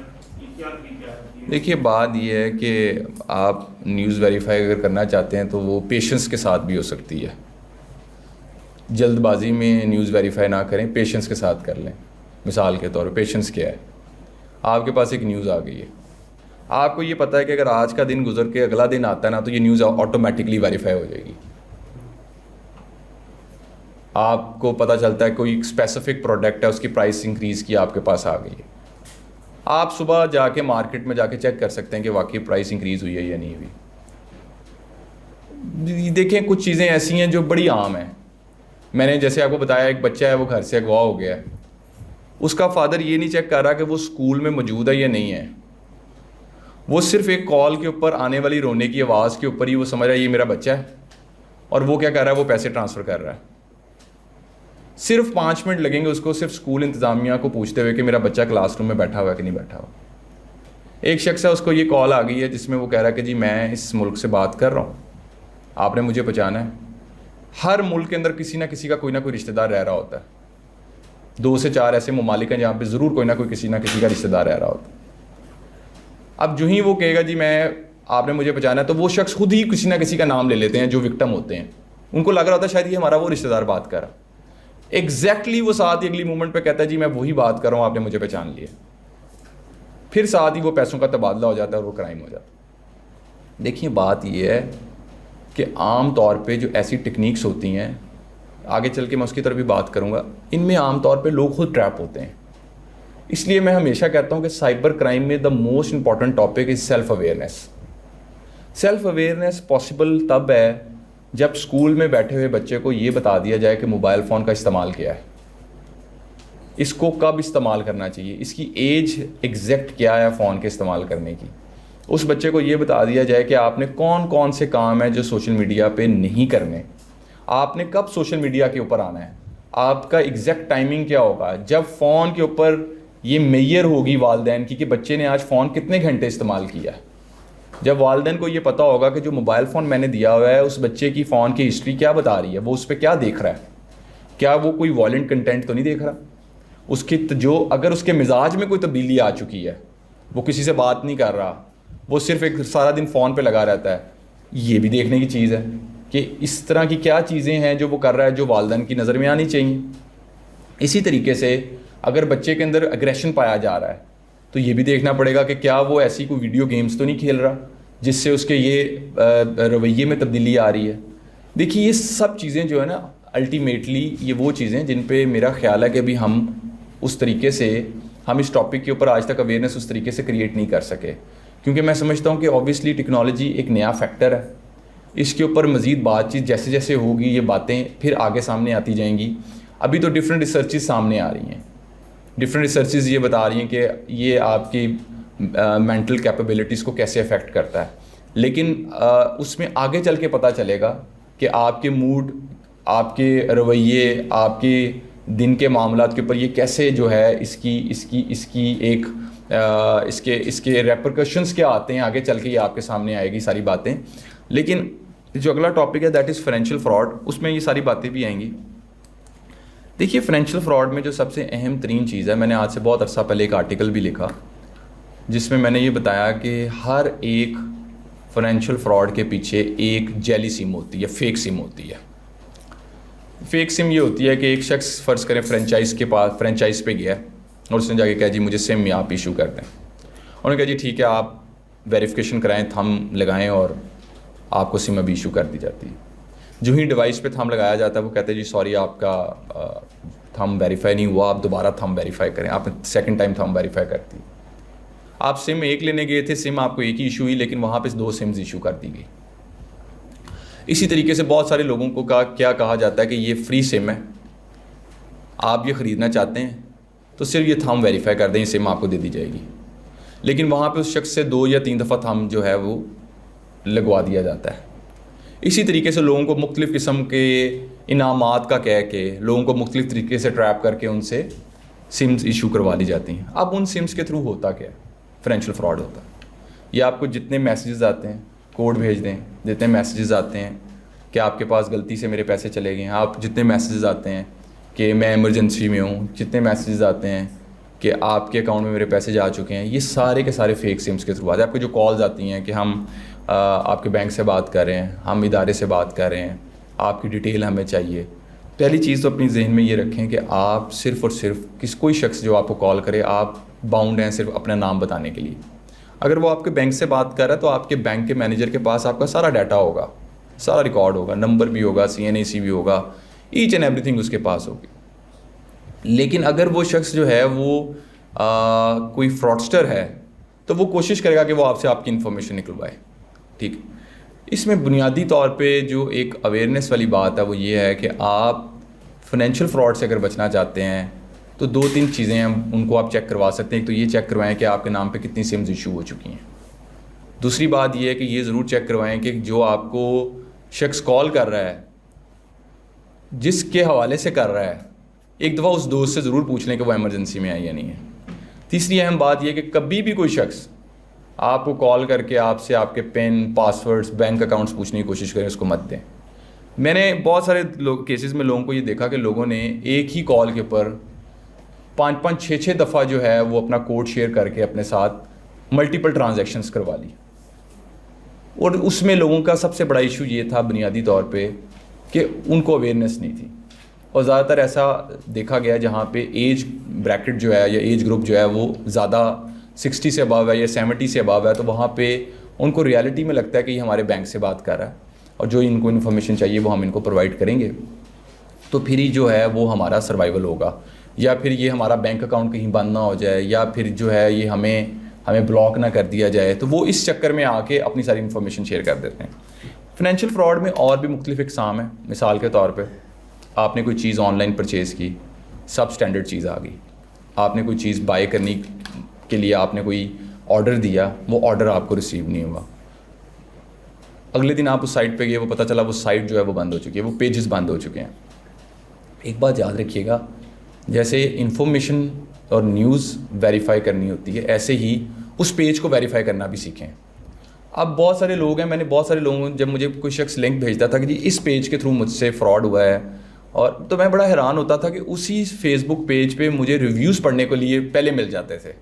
کیا طریقہ ہے؟ دیکھیے بات یہ ہے کہ آپ نیوز ویریفائی اگر کرنا چاہتے ہیں تو وہ پیشنس کے ساتھ بھی ہو سکتی ہے. جلد بازی میں نیوز ویریفائی نہ کریں، پیشنس کے ساتھ کر لیں. مثال کے طور پہ پیشنس کیا ہے؟ آپ کے پاس ایک نیوز آ گئی ہے، آپ کو یہ پتہ ہے کہ اگر آج کا دن گزر کے اگلا دن آتا ہے نا تو یہ نیوز آٹومیٹکلی ویریفائی ہو جائے گی. آپ کو پتہ چلتا ہے کوئی اسپیسیفک پروڈکٹ ہے اس کی پرائس انکریز کی آپ کے پاس آ گئی ہے، آپ صبح جا کے مارکیٹ میں جا کے چیک کر سکتے ہیں کہ واقعی پرائس انکریز ہوئی ہے یا نہیں ہوئی. دیکھیں کچھ چیزیں ایسی ہیں جو بڑی عام ہیں. میں نے جیسے آپ کو بتایا ایک بچہ ہے وہ گھر سے اغوا ہو گیا ہے، اس کا فادر یہ نہیں چیک کر رہا کہ وہ اسکول میں موجود ہے یا نہیں ہے، وہ صرف ایک کال کے اوپر آنے والی رونے کی آواز کے اوپر ہی وہ سمجھ رہا ہے یہ میرا بچہ ہے، اور وہ کیا کر رہا ہے، وہ پیسے ٹرانسفر کر رہا ہے. صرف 5 منٹ لگیں گے اس کو صرف اسکول انتظامیہ کو پوچھتے ہوئے کہ میرا بچہ کلاس روم میں بیٹھا ہوا ہے کہ نہیں بیٹھا ہوا. ایک شخص ہے اس کو یہ کال آ گئی ہے جس میں وہ کہہ رہا ہے کہ جی میں اس ملک سے بات کر رہا ہوں، آپ نے مجھے پہچانا ہے. ہر ملک کے اندر کسی نہ کسی کا کوئی نہ کوئی رشتہ دار رہ رہا ہوتا ہے. 2 سے 4 ایسے ممالک ہیں جہاں پہ ضرور کوئی نہ کوئی کسی نہ کسی کا رشتہ دار رہ رہا ہوتا ہے. اب جو ہی وہ کہے گا جی آپ نے مجھے پہچانا ہے تو وہ شخص خود ہی کسی نہ کسی کا نام لے لیتے ہیں جو وکٹم ہوتے ہیں. ان کو لگ رہا ہوتا ہے شاید یہ ہمارا وہ رشتہ دار بات کر رہا. ایگزیکٹلی وہ ساتھ ہی اگلی مومنٹ پہ کہتا ہے جی میں وہی بات کر رہا ہوں، آپ نے مجھے پہچان لیا. پھر ساتھ ہی وہ پیسوں کا تبادلہ ہو جاتا ہے اور وہ کرائم ہو جاتا ہے. دیکھیے بات یہ ہے کہ عام طور پہ جو ایسی ٹیکنیکس ہوتی ہیں، آگے چل کے میں اس کی طرف بھی بات کروں گا، ان میں عام طور پہ لوگ خود ٹریپ ہوتے ہیں. اس لیے میں ہمیشہ کہتا ہوں کہ سائبر کرائم میں the most important topic is self awareness. Self awareness possible تب ہے جب اسکول میں بیٹھے ہوئے بچے کو یہ بتا دیا جائے کہ موبائل فون کا استعمال کیا ہے، اس کو کب استعمال کرنا چاہیے، اس کی ایج ایگزیکٹ کیا ہے فون کے استعمال کرنے کی. اس بچے کو یہ بتا دیا جائے کہ آپ نے کون کون سے کام ہیں جو سوشل میڈیا پہ نہیں کرنے، آپ نے کب سوشل میڈیا کے اوپر آنا ہے، آپ کا ایگزیکٹ ٹائمنگ کیا ہوگا. جب فون کے اوپر یہ میئر ہوگی والدین کی کہ بچے نے آج فون کتنے گھنٹے استعمال کیا ہے، جب والدین کو یہ پتہ ہوگا کہ جو موبائل فون میں نے دیا ہوا ہے اس بچے کی فون کی ہسٹری کیا بتا رہی ہے، وہ اس پہ کیا دیکھ رہا ہے، کیا وہ کوئی وائلنٹ کنٹینٹ تو نہیں دیکھ رہا؟ اس کی جو اگر اس کے مزاج میں کوئی تبدیلی آ چکی ہے، وہ کسی سے بات نہیں کر رہا، وہ صرف ایک سارا دن فون پہ لگا رہتا ہے، یہ بھی دیکھنے کی چیز ہے کہ اس طرح کی کیا چیزیں ہیں جو وہ کر رہا ہے جو والدین کی نظر میں آنی چاہیے۔ اسی طریقے سے اگر بچے کے اندر اگریشن پایا جا رہا ہے تو یہ بھی دیکھنا پڑے گا کہ کیا وہ ایسی کوئی ویڈیو گیمز تو نہیں کھیل رہا جس سے اس کے یہ رویے میں تبدیلی آ رہی ہے۔ دیکھیے یہ سب چیزیں جو ہے نا الٹیمیٹلی یہ وہ چیزیں جن پہ میرا خیال ہے کہ ابھی ہم اس طریقے سے ہم اس ٹاپک کے اوپر آج تک اویئرنیس اس طریقے سے کریٹ نہیں کر سکے، کیونکہ میں سمجھتا ہوں کہ اوبویسلی ٹیکنالوجی ایک نیا فیکٹر ہے، اس کے اوپر مزید بات چیت جیسے جیسے ہوگی یہ باتیں پھر آگے سامنے آتی جائیں گی۔ ابھی تو ڈفرینٹ ریسرچز سامنے آ رہی ہیں، ڈفرینٹ ریسرچز یہ بتا رہی ہیں کہ یہ آپ کی مینٹل کیپیبلٹیز کو کیسے افیکٹ کرتا ہے، لیکن اس میں آگے چل کے پتہ چلے گا کہ آپ کے موڈ، آپ کے رویے، آپ کے دن کے معاملات کے اوپر یہ کیسے جو ہے اس کی ایک اس کے ریپرکشنز کیا آتے ہیں، آگے چل کے یہ آپ کے سامنے آئے گی ساری باتیں۔ لیکن جو اگلا ٹاپک ہے دیٹ از فائنینشیل فراڈ، اس میں یہ ساری باتیں بھی آئیں گی۔ دیکھیے فائنینشیل فراڈ میں جو سب سے اہم ترین چیز ہے، میں نے آج سے بہت عرصہ پہلے ایک آرٹیکل بھی لکھا جس میں میں نے یہ بتایا کہ ہر ایک فائنینشیل فراڈ کے پیچھے ایک جیلی سم ہوتی ہے، فیک سم ہوتی ہے۔ فیک سم یہ ہوتی ہے کہ ایک شخص فرض کریں فرینچائز پہ گیا اور اس نے جا کے کہا جی مجھے سم آپ ایشو کر دیں، انہوں نے کہا جی ٹھیک ہے آپ ویریفیکیشن کرائیں، تھم لگائیں اور آپ کو سم ابھی ایشو کر دی جاتی ہے۔ جو ہی ڈیوائس پہ تھم لگایا جاتا ہے وہ کہتے ہیں جی سوری آپ کا تھم ویریفائی نہیں ہوا، آپ دوبارہ تھم ویریفائی کریں، آپ نے سیکنڈ ٹائم تھم ویریفائی کرتی، آپ سم ایک لینے گئے تھے، سم آپ کو ایک ہی ایشو ہوئی لیکن وہاں پہ 2 سمز ایشو کر دی گئی۔ اسی طریقے سے بہت سارے لوگوں کو کیا کہا جاتا ہے کہ یہ فری سم ہے، آپ یہ خریدنا چاہتے ہیں تو صرف یہ تھم ویریفائی کر دیں، یہ سم آپ کو دے دی جائے گی، لیکن وہاں پہ اس شخص سے 2 یا 3 دفعہ تھم جو ہے وہ لگوا دیا جاتا ہے۔ اسی طریقے سے لوگوں کو مختلف قسم کے انعامات کا کہہ کے لوگوں کو مختلف طریقے سے ٹریپ کر کے ان سے سمز ایشو کروا دی جاتی ہیں۔ اب ان سمز کے تھرو ہوتا کیا ہے؟ فائنینشیل فراڈ ہوتا ہے۔ یہ آپ کو جتنے میسیجز آتے ہیں کوڈ بھیج دیں، جتنے میسیجز آتے ہیں کہ آپ کے پاس غلطی سے میرے پیسے چلے گئے ہیں، آپ جتنے میسیجز آتے ہیں کہ میں ایمرجنسی میں ہوں، جتنے میسیجز آتے ہیں کہ آپ کے اکاؤنٹ میں میرے پیسے جا چکے ہیں، یہ سارے کے سارے فیک سمز کے تھرو آتے ہیں۔ آپ کو جو کالز آتی ہیں کہ ہم آپ کے بینک سے بات کر رہے ہیں، ہم ادارے سے بات کر رہے ہیں، آپ کی ڈیٹیل ہمیں چاہیے، پہلی چیز تو اپنی ذہن میں یہ رکھیں کہ آپ صرف اور صرف کوئی شخص جو آپ کو کال کرے آپ باؤنڈ ہیں صرف اپنا نام بتانے کے لیے۔ اگر وہ آپ کے بینک سے بات کر رہا ہے تو آپ کے بینک کے مینیجر کے پاس آپ کا سارا ڈیٹا ہوگا، سارا ریکارڈ ہوگا، نمبر بھی ہوگا، CNAC بھی ہوگا، ایچ اینڈ ایوری تھنگ اس کے پاس ہوگی۔ لیکن اگر وہ شخص جو ہے وہ کوئی فراڈسٹر ہے تو وہ کوشش کرے گا کہ وہ آپ سے آپ کی انفارمیشن نکلوائے، ٹھیک۔ اس میں بنیادی طور پہ جو ایک اویئرنیس والی بات ہے وہ یہ ہے کہ آپ فائنینشیل فراڈ سے اگر بچنا چاہتے ہیں تو 2-3 چیزیں ہیں ان کو آپ چیک کروا سکتے ہیں۔ ایک تو یہ چیک کروائیں کہ آپ کے نام پہ کتنی سمز ایشو ہو چکی ہیں۔ دوسری بات یہ ہے کہ یہ ضرور چیک کروائیں کہ جو آپ کو شخص کال کر رہا ہے جس کے حوالے سے کر رہا ہے ایک دفعہ اس دوست سے ضرور پوچھ لیں کہ وہ ایمرجنسی میں ہے یا نہیں ہے۔ تیسری اہم بات یہ کہ کبھی بھی کوئی شخص آپ کو کال کر کے آپ سے آپ کے پن، پاسورڈز، بینک اکاؤنٹس پوچھنے کی کوشش کریں، اس کو مت دیں۔ میں نے بہت سارے کیسز میں لوگوں کو یہ دیکھا کہ لوگوں نے ایک ہی کال کے اوپر 5-5 6-6 دفعہ جو ہے وہ اپنا کوڈ شیئر کر کے اپنے ساتھ ملٹیپل ٹرانزیکشنز کروا لی، اور اس میں لوگوں کا سب سے بڑا ایشو یہ تھا بنیادی طور پہ کہ ان کو اویئرنیس نہیں تھی، اور زیادہ تر ایسا دیکھا گیا جہاں پہ ایج بریکٹ جو ہے یا ایج گروپ جو ہے وہ زیادہ 60 سے ابو ہے یا 70 سے ابو ہے، تو وہاں پہ ان کو ریالٹی میں لگتا ہے کہ یہ ہمارے بینک سے بات کر رہا ہے اور جو ان کو انفارمیشن چاہیے وہ ہم ان کو پرووائڈ کریں گے، تو پھر ہی جو ہے وہ ہمارا سروائیول ہوگا، یا پھر یہ ہمارا بینک اکاؤنٹ کہیں بند نہ ہو جائے، یا پھر جو ہے یہ ہمیں بلاک نہ کر دیا جائے، تو وہ اس چکر میں آ کے اپنی ساری انفارمیشن شیئر کر دیتے ہیں۔ فائنینشیل فراڈ میں اور بھی مختلف اقسام ہیں۔ مثال کے طور پہ آپ نے کوئی چیز آن لائن پرچیز کی، سب سٹینڈرڈ چیز آ گئی، آپ نے کوئی چیز بائی کرنے کے لیے آپ نے کوئی آرڈر دیا، وہ آرڈر آپ کو ریسیو نہیں ہوا، اگلے دن آپ اس سائٹ پہ گئے، وہ پتہ چلا وہ سائٹ جو ہے وہ بند ہو چکی ہے، وہ پیجز بند ہو چکے ہیں۔ ایک بات یاد رکھیے گا، جیسے انفارمیشن اور نیوز ویریفائی کرنی ہوتی ہے، ایسے ہی اس پیج کو ویریفائی کرنا بھی سیکھیں۔ اب بہت سارے لوگ ہیں، میں نے بہت سارے لوگوں جب مجھے کوئی شخص لنک بھیجتا تھا کہ جی اس پیج کے تھرو مجھ سے فراڈ ہوا ہے، اور تو میں بڑا حیران ہوتا تھا کہ اسی فیس بک پیج پہ مجھے ریویوز پڑھنے کے لیے پہلے مل جاتے تھے.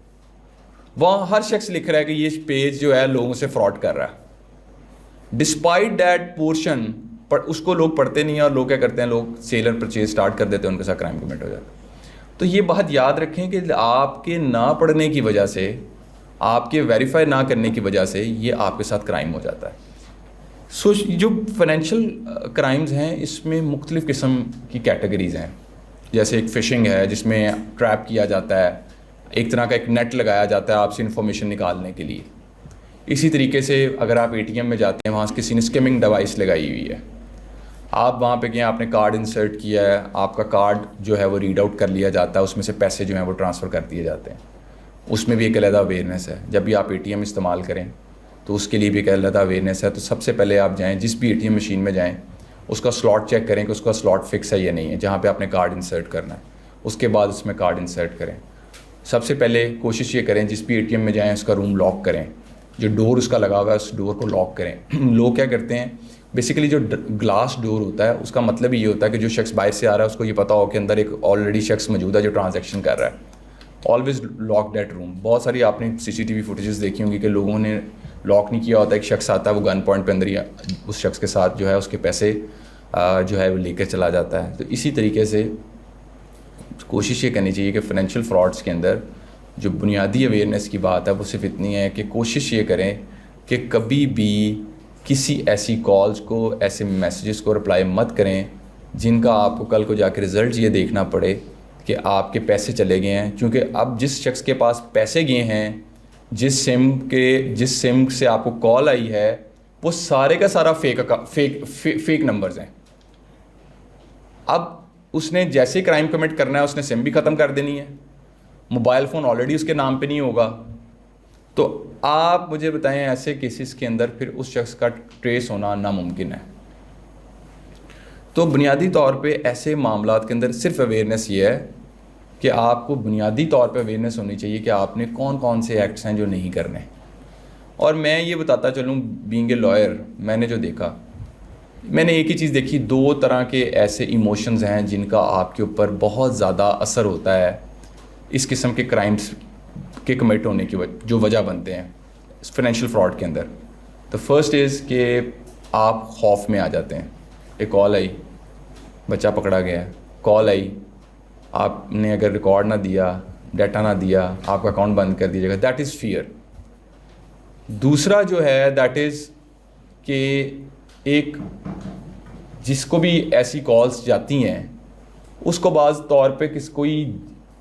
وہاں ہر شخص لکھ رہا ہے کہ یہ پیج جو ہے لوگوں سے فراڈ کر رہا ہے. ڈسپائٹ دیٹ پورشن پر اس کو لوگ پڑھتے نہیں ہیں, اور لوگ کیا کرتے ہیں, لوگ سیل اینڈ پرچیز اسٹارٹ کر دیتے ہیں, ان کے ساتھ کرائم کمٹ ہو جاتا ہے. تو یہ بات یاد رکھیں کہ آپ کے نہ پڑھنے کی وجہ سے, آپ کے ویریفائی نہ کرنے کی وجہ سے یہ آپ کے ساتھ کرائم ہو جاتا ہے. سو جو فائنینشیل کرائمز ہیں اس میں مختلف قسم کی کیٹیگریز ہیں. جیسے ایک فشنگ ہے جس میں ٹریپ کیا جاتا ہے, ایک طرح کا ایک نیٹ لگایا جاتا ہے آپ سے انفارمیشن نکالنے کے لیے. اسی طریقے سے اگر آپ اے ٹی ایم میں جاتے ہیں, وہاں کسی نے اسکیمنگ ڈیوائس لگائی ہوئی ہے, آپ وہاں پہ گئے, آپ نے کارڈ انسرٹ کیا ہے, آپ کا کارڈ جو ہے وہ ریڈ آؤٹ کر لیا جاتا ہے, اس میں سے پیسے جو ہیں وہ ٹرانسفر کر دیے جاتے ہیں. اس میں بھی ایک علیحدہ اویئرنیس ہے. جب بھی آپ اے ٹی ایم استعمال کریں تو اس کے لیے بھی ایک علیحدہ اویئرنیس ہے. تو سب سے پہلے آپ جائیں, جس بھی اے ٹی ایم مشین میں جائیں, اس کا سلاٹ چیک کریں کہ اس کا سلاٹ فکس ہے یا نہیں ہے, جہاں پہ آپ نے کارڈ انسرٹ کرنا ہے. اس کے بعد اس میں کارڈ انسرٹ کریں. سب سے پہلے کوشش یہ کریں جس بھی اے ٹی ایم میں جائیں اس کا روم لاک کریں, جو ڈور اس کا لگا ہوا ہے اس ڈور کو لاک کریں. لوگ کیا کرتے ہیں, بیسیکلی جو گلاس ڈور ہوتا ہے اس کا مطلب یہ ہوتا ہے کہ جو شخص باہر سے آ رہا ہے اس کو یہ پتا ہو کہ اندر ایک آلریڈی شخص موجود ہے جو ٹرانزیکشن کر رہا ہے. Always lock that room. بہت ساری آپ نے سی سی ٹی وی فوٹیجز دیکھی ہوں گی کہ لوگوں نے لاک نہیں کیا ہوتا, ایک شخص آتا ہے وہ گن پوائنٹ پہ اندر ہی اس شخص کے ساتھ جو ہے اس کے پیسے جو ہے وہ لے کر چلا جاتا ہے. تو اسی طریقے سے کوشش یہ کرنی چاہیے کہ فائنینشیل فراڈس کے اندر جو بنیادی اویئرنیس کی بات ہے وہ صرف اتنی ہے کہ کوشش یہ کریں کہ کبھی بھی کسی ایسی کالز کو, ایسے میسیجز کو رپلائی مت کریں جن کا آپ کو کل کو جا کے رزلٹ یہ دیکھنا پڑے کہ آپ کے پیسے چلے گئے ہیں. کیونکہ اب جس شخص کے پاس پیسے گئے ہیں, جس سم سے آپ کو کال آئی ہے, وہ سارے کا سارا فیک نمبرز ہیں. اب اس نے جیسے کرائم کمٹ کرنا ہے اس نے سم بھی ختم کر دینی ہے, موبائل فون آلریڈی اس کے نام پہ نہیں ہوگا. تو آپ مجھے بتائیں ایسے کیسز کے اندر پھر اس شخص کا ٹریس ہونا ناممکن ہے. تو بنیادی طور پہ ایسے معاملات کے اندر صرف اویئرنیس یہ ہے کہ آپ کو بنیادی طور پہ اویئرنیس ہونی چاہیے کہ آپ نے کون کون سے ایکٹس ہیں جو نہیں کرنے. اور میں یہ بتاتا چلوں, بینگ اے لائر, میں نے جو دیکھا, میں نے ایک ہی چیز دیکھی, 2 طرح کے ایسے ایموشنز ہیں جن کا آپ کے اوپر بہت زیادہ اثر ہوتا ہے اس قسم کے کرائمز کے کمٹ ہونے کی جو وجہ بنتے ہیں فائنینشیل فراڈ کے اندر. تو فرسٹ از کہ آپ خوف میں آ جاتے ہیں. ایک کال آئی, بچہ پکڑا گیا, کال آئی, آپ نے اگر ریکارڈ نہ دیا, ڈیٹا نہ دیا, آپ کا اکاؤنٹ بند کر دیجیے گا. That is fair. دوسرا جو ہے دیٹ از کہ ایک جس کو بھی ایسی کالز جاتی ہیں اس کو بعض طور پہ کوئی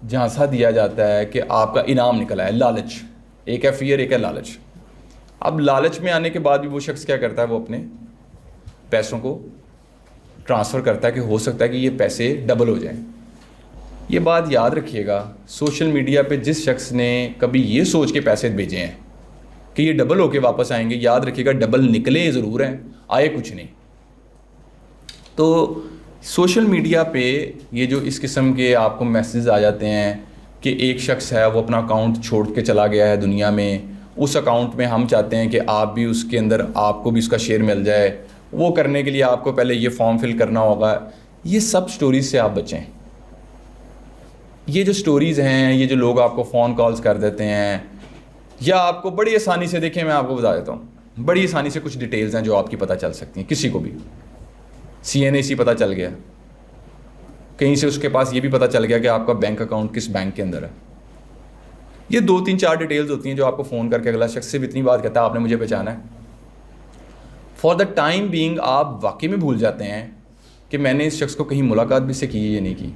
جھانسا دیا جاتا ہے کہ آپ کا انعام نکلا ہے, لالچ. ایک ہے فیئر, ایک ہے لالچ. اب لالچ میں آنے کے بعد بھی وہ شخص کیا کرتا ہے, وہ اپنے پیسوں کو ٹرانسفر کرتا ہے کہ ہو سکتا ہے کہ یہ پیسے ڈبل ہو جائیں. یہ بات یاد رکھیے گا, سوشل میڈیا پہ جس شخص نے کبھی یہ سوچ کے پیسے بھیجے ہیں کہ یہ ڈبل ہو کے واپس آئیں گے, یاد رکھیے گا ڈبل نکلے ضرور ہیں, آئے کچھ نہیں. تو سوشل میڈیا پہ یہ جو اس قسم کے آپ کو میسیج آ جاتے ہیں کہ ایک شخص ہے وہ اپنا اکاؤنٹ چھوڑ کے چلا گیا ہے دنیا میں, اس اکاؤنٹ میں ہم چاہتے ہیں کہ آپ بھی اس کے اندر, آپ کو بھی اس کا شیئر مل جائے, وہ کرنے کے لیے آپ کو پہلے یہ فارم فل کرنا ہوگا. یہ سب سٹوریز سے آپ بچیں. یہ جو سٹوریز ہیں, یہ جو لوگ آپ کو فون کالز کر دیتے ہیں, یا آپ کو بڑی آسانی سے, دیکھیں میں آپ کو بتا دیتا ہوں, بڑی آسانی سے کچھ ڈیٹیلز ہیں جو آپ کی پتہ چل سکتی ہیں کسی کو بھی. CNAC پتہ چل گیا, کہیں سے اس کے پاس یہ بھی پتہ چل گیا کہ آپ کا بینک اکاؤنٹ کس بینک کے اندر ہے. یہ 2 3 4 ڈیٹیلز ہوتی ہیں جو آپ کو فون کر کے اگلا شخص سے بھی اتنی بات کہتا ہے آپ نے مجھے پہچانا ہے. فار دا ٹائم بینگ آپ واقعی میں بھول جاتے ہیں کہ میں نے اس شخص کو کہیں ملاقات بھی سے کی ہے یا نہیں کی,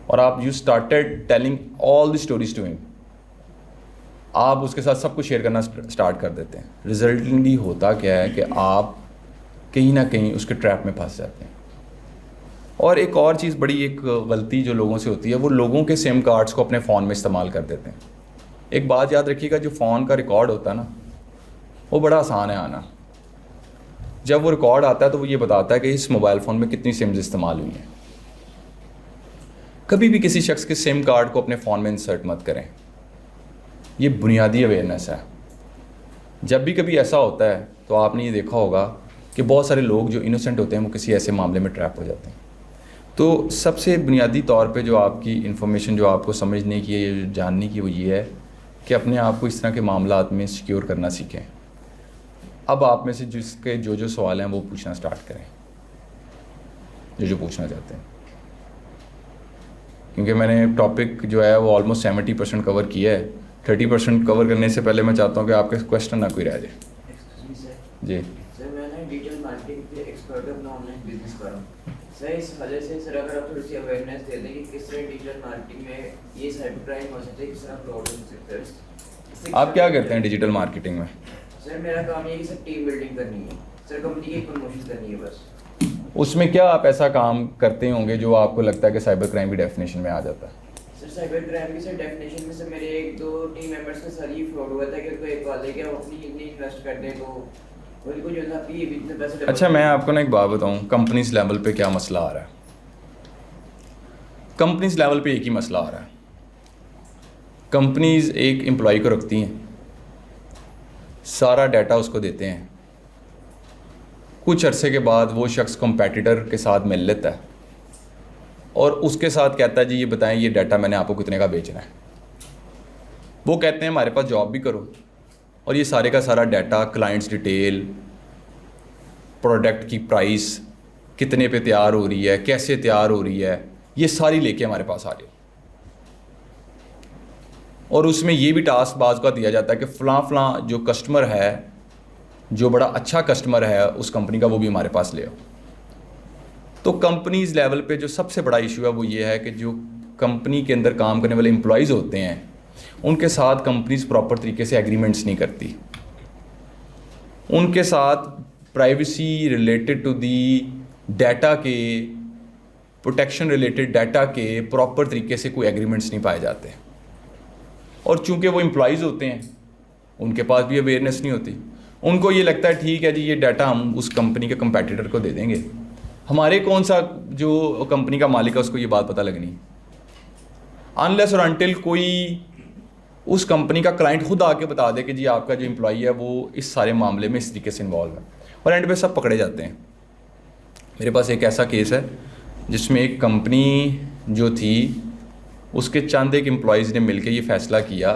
اور آپ you started telling all the stories to ہم. آپ اس کے ساتھ سب کچھ شیئر کرنا اسٹارٹ کر دیتے ہیں. ریزلٹنگلی ہوتا کیا ہے کہ آپ کہیں نہ کہیں اس کے ٹریپ میں پھنس جاتے ہیں. اور ایک اور چیز, بڑی ایک غلطی جو لوگوں سے ہوتی ہے, وہ لوگوں کے سم کارڈز کو اپنے فون میں استعمال کر دیتے ہیں. ایک بات یاد رکھیے گا, جو فون کا ریکارڈ ہوتا ہے نا وہ بڑا آسان ہے آنا. جب وہ ریکارڈ آتا ہے تو وہ یہ بتاتا ہے کہ اس موبائل فون میں کتنی سمز استعمال ہوئی ہیں. کبھی بھی کسی شخص کے سم کارڈ کو اپنے فون میں انسرٹ مت کریں. یہ بنیادی اویئرنیس ہے. جب بھی کبھی ایسا ہوتا ہے تو آپ نے یہ دیکھا ہوگا کہ بہت سارے لوگ جو انوسنٹ ہوتے ہیں وہ کسی ایسے معاملے میں ٹریپ ہو جاتے ہیں. تو تو سب سے بنیادی طور پہ جو آپ کی انفارمیشن جو آپ کو سمجھنے کی ہے یا جاننے کی وہ یہ ہے کہ اپنے آپ کو اس طرح کے معاملات میں سیکیور کرنا سیکھیں. اب آپ میں سے جس کے جو سوال ہیں وہ پوچھنا سٹارٹ کریں, جو پوچھنا چاہتے ہیں, کیونکہ میں نے ٹاپک جو ہے وہ آلموسٹ 70% کور کیا ہے. 30% کور کرنے سے پہلے میں چاہتا ہوں کہ آپ کے کویشچن نہ کوئی رہ جائے. جی سر, میں نے ڈیجیٹل مارکیٹنگ کے ایکسپرٹ اپنا آن لائن بزنس کر رہا ہوں سر. اس وجہ سے سر اگر آپ تھوڑی سی اویئرنیس دے دیں کہ کس طرح ڈیجیٹل مارکیٹنگ میں یہ سائبر کرائم ہو سکتا ہے, کس طرح فراڈ ہو سکتا ہے. آپ کیا کرتے ہیں ڈیجیٹل مارکیٹنگ میں؟ سر میرا کام یہ ہے کہ سر ٹیم بلڈنگ کرنی ہے سر, کمپنی کی پروموشن کرنی ہے بس. اس میں کیا آپ ایسا کام کرتے ہوں گے جو آپ کو لگتا ہے کہ سائبر کرائم کی ڈیفینیشن میں آ جاتا ہے؟ سر سائبر کرائم کی سر ڈیفینیشن میں سر میرے 1-2 ٹیم ممبرس کے ساتھ یہ فراڈ ہوا تھا کہ ان کو ایک بات ہے کہ وہ اپنی اتنی انویسٹ کر دیں تو ان کو جو ہے آپ یہ اتنے پیسے. اچھا, میں آپ کو نا ایک بات بتاؤں, کمپنیز لیول پہ کیا مسئلہ آ رہا ہے. کمپنیز لیول پہ ایک ہی مسئلہ آ رہا ہے. کمپنیز ایک امپلائی کو رکھتی ہیں, سارا ڈیٹا اس کو دیتے ہیں, کچھ عرصے کے بعد وہ شخص کمپیٹیٹر کے ساتھ مل لیتا ہے اور اس کے ساتھ کہتا ہے جی یہ بتائیں یہ ڈیٹا میں نے آپ کو کتنے کا بیچنا ہے. وہ کہتے ہیں ہمارے پاس جاب بھی کرو, اور یہ سارے کا سارا ڈیٹا, کلائنٹس ڈیٹیل, پروڈکٹ کی پرائس, کتنے پہ تیار ہو رہی ہے, کیسے تیار ہو رہی ہے, یہ ساری لے کے ہمارے پاس آ رہی ہے. اور اس میں یہ بھی ٹاسک بعض کا دیا جاتا ہے کہ فلاں جو کسٹمر ہے, جو بڑا اچھا کسٹمر ہے اس کمپنی کا, وہ بھی ہمارے پاس لے آؤ. تو کمپنیز لیول پہ جو سب سے بڑا ایشو ہے وہ یہ ہے کہ جو کمپنی کے اندر کام کرنے والے امپلائیز ہوتے ہیں ان کے ساتھ کمپنیز پراپر طریقے سے ایگریمنٹس نہیں کرتی. ان کے ساتھ privacy related to the data کے, پروٹیکشن ریلیٹڈ ڈیٹا کے پراپر طریقے سے کوئی ایگریمنٹس نہیں پائے جاتے. اور چونکہ وہ امپلائیز ہوتے ہیں ان کے پاس بھی اویئرنیس نہیں ہوتی. ان کو یہ لگتا ہے ٹھیک ہے جی یہ ڈیٹا ہم اس کمپنی کے کمپیٹیٹر کو دے دیں گے, ہمارے کون سا جو کمپنی کا مالک ہے اس کو یہ بات پتہ لگنی. انلیس اور انٹل کوئی اس کمپنی کا کلائنٹ خود آ کے بتا دے کہ جی آپ کا جو امپلائی ہے وہ اس سارے معاملے میں اس طریقے سے انوالو ہے, اور اینڈ پہ سب پکڑے جاتے ہیں. میرے پاس ایک ایسا کیس ہے جس میں ایک کمپنی جو تھی اس کے چند ایک امپلائیز نے مل کے یہ فیصلہ کیا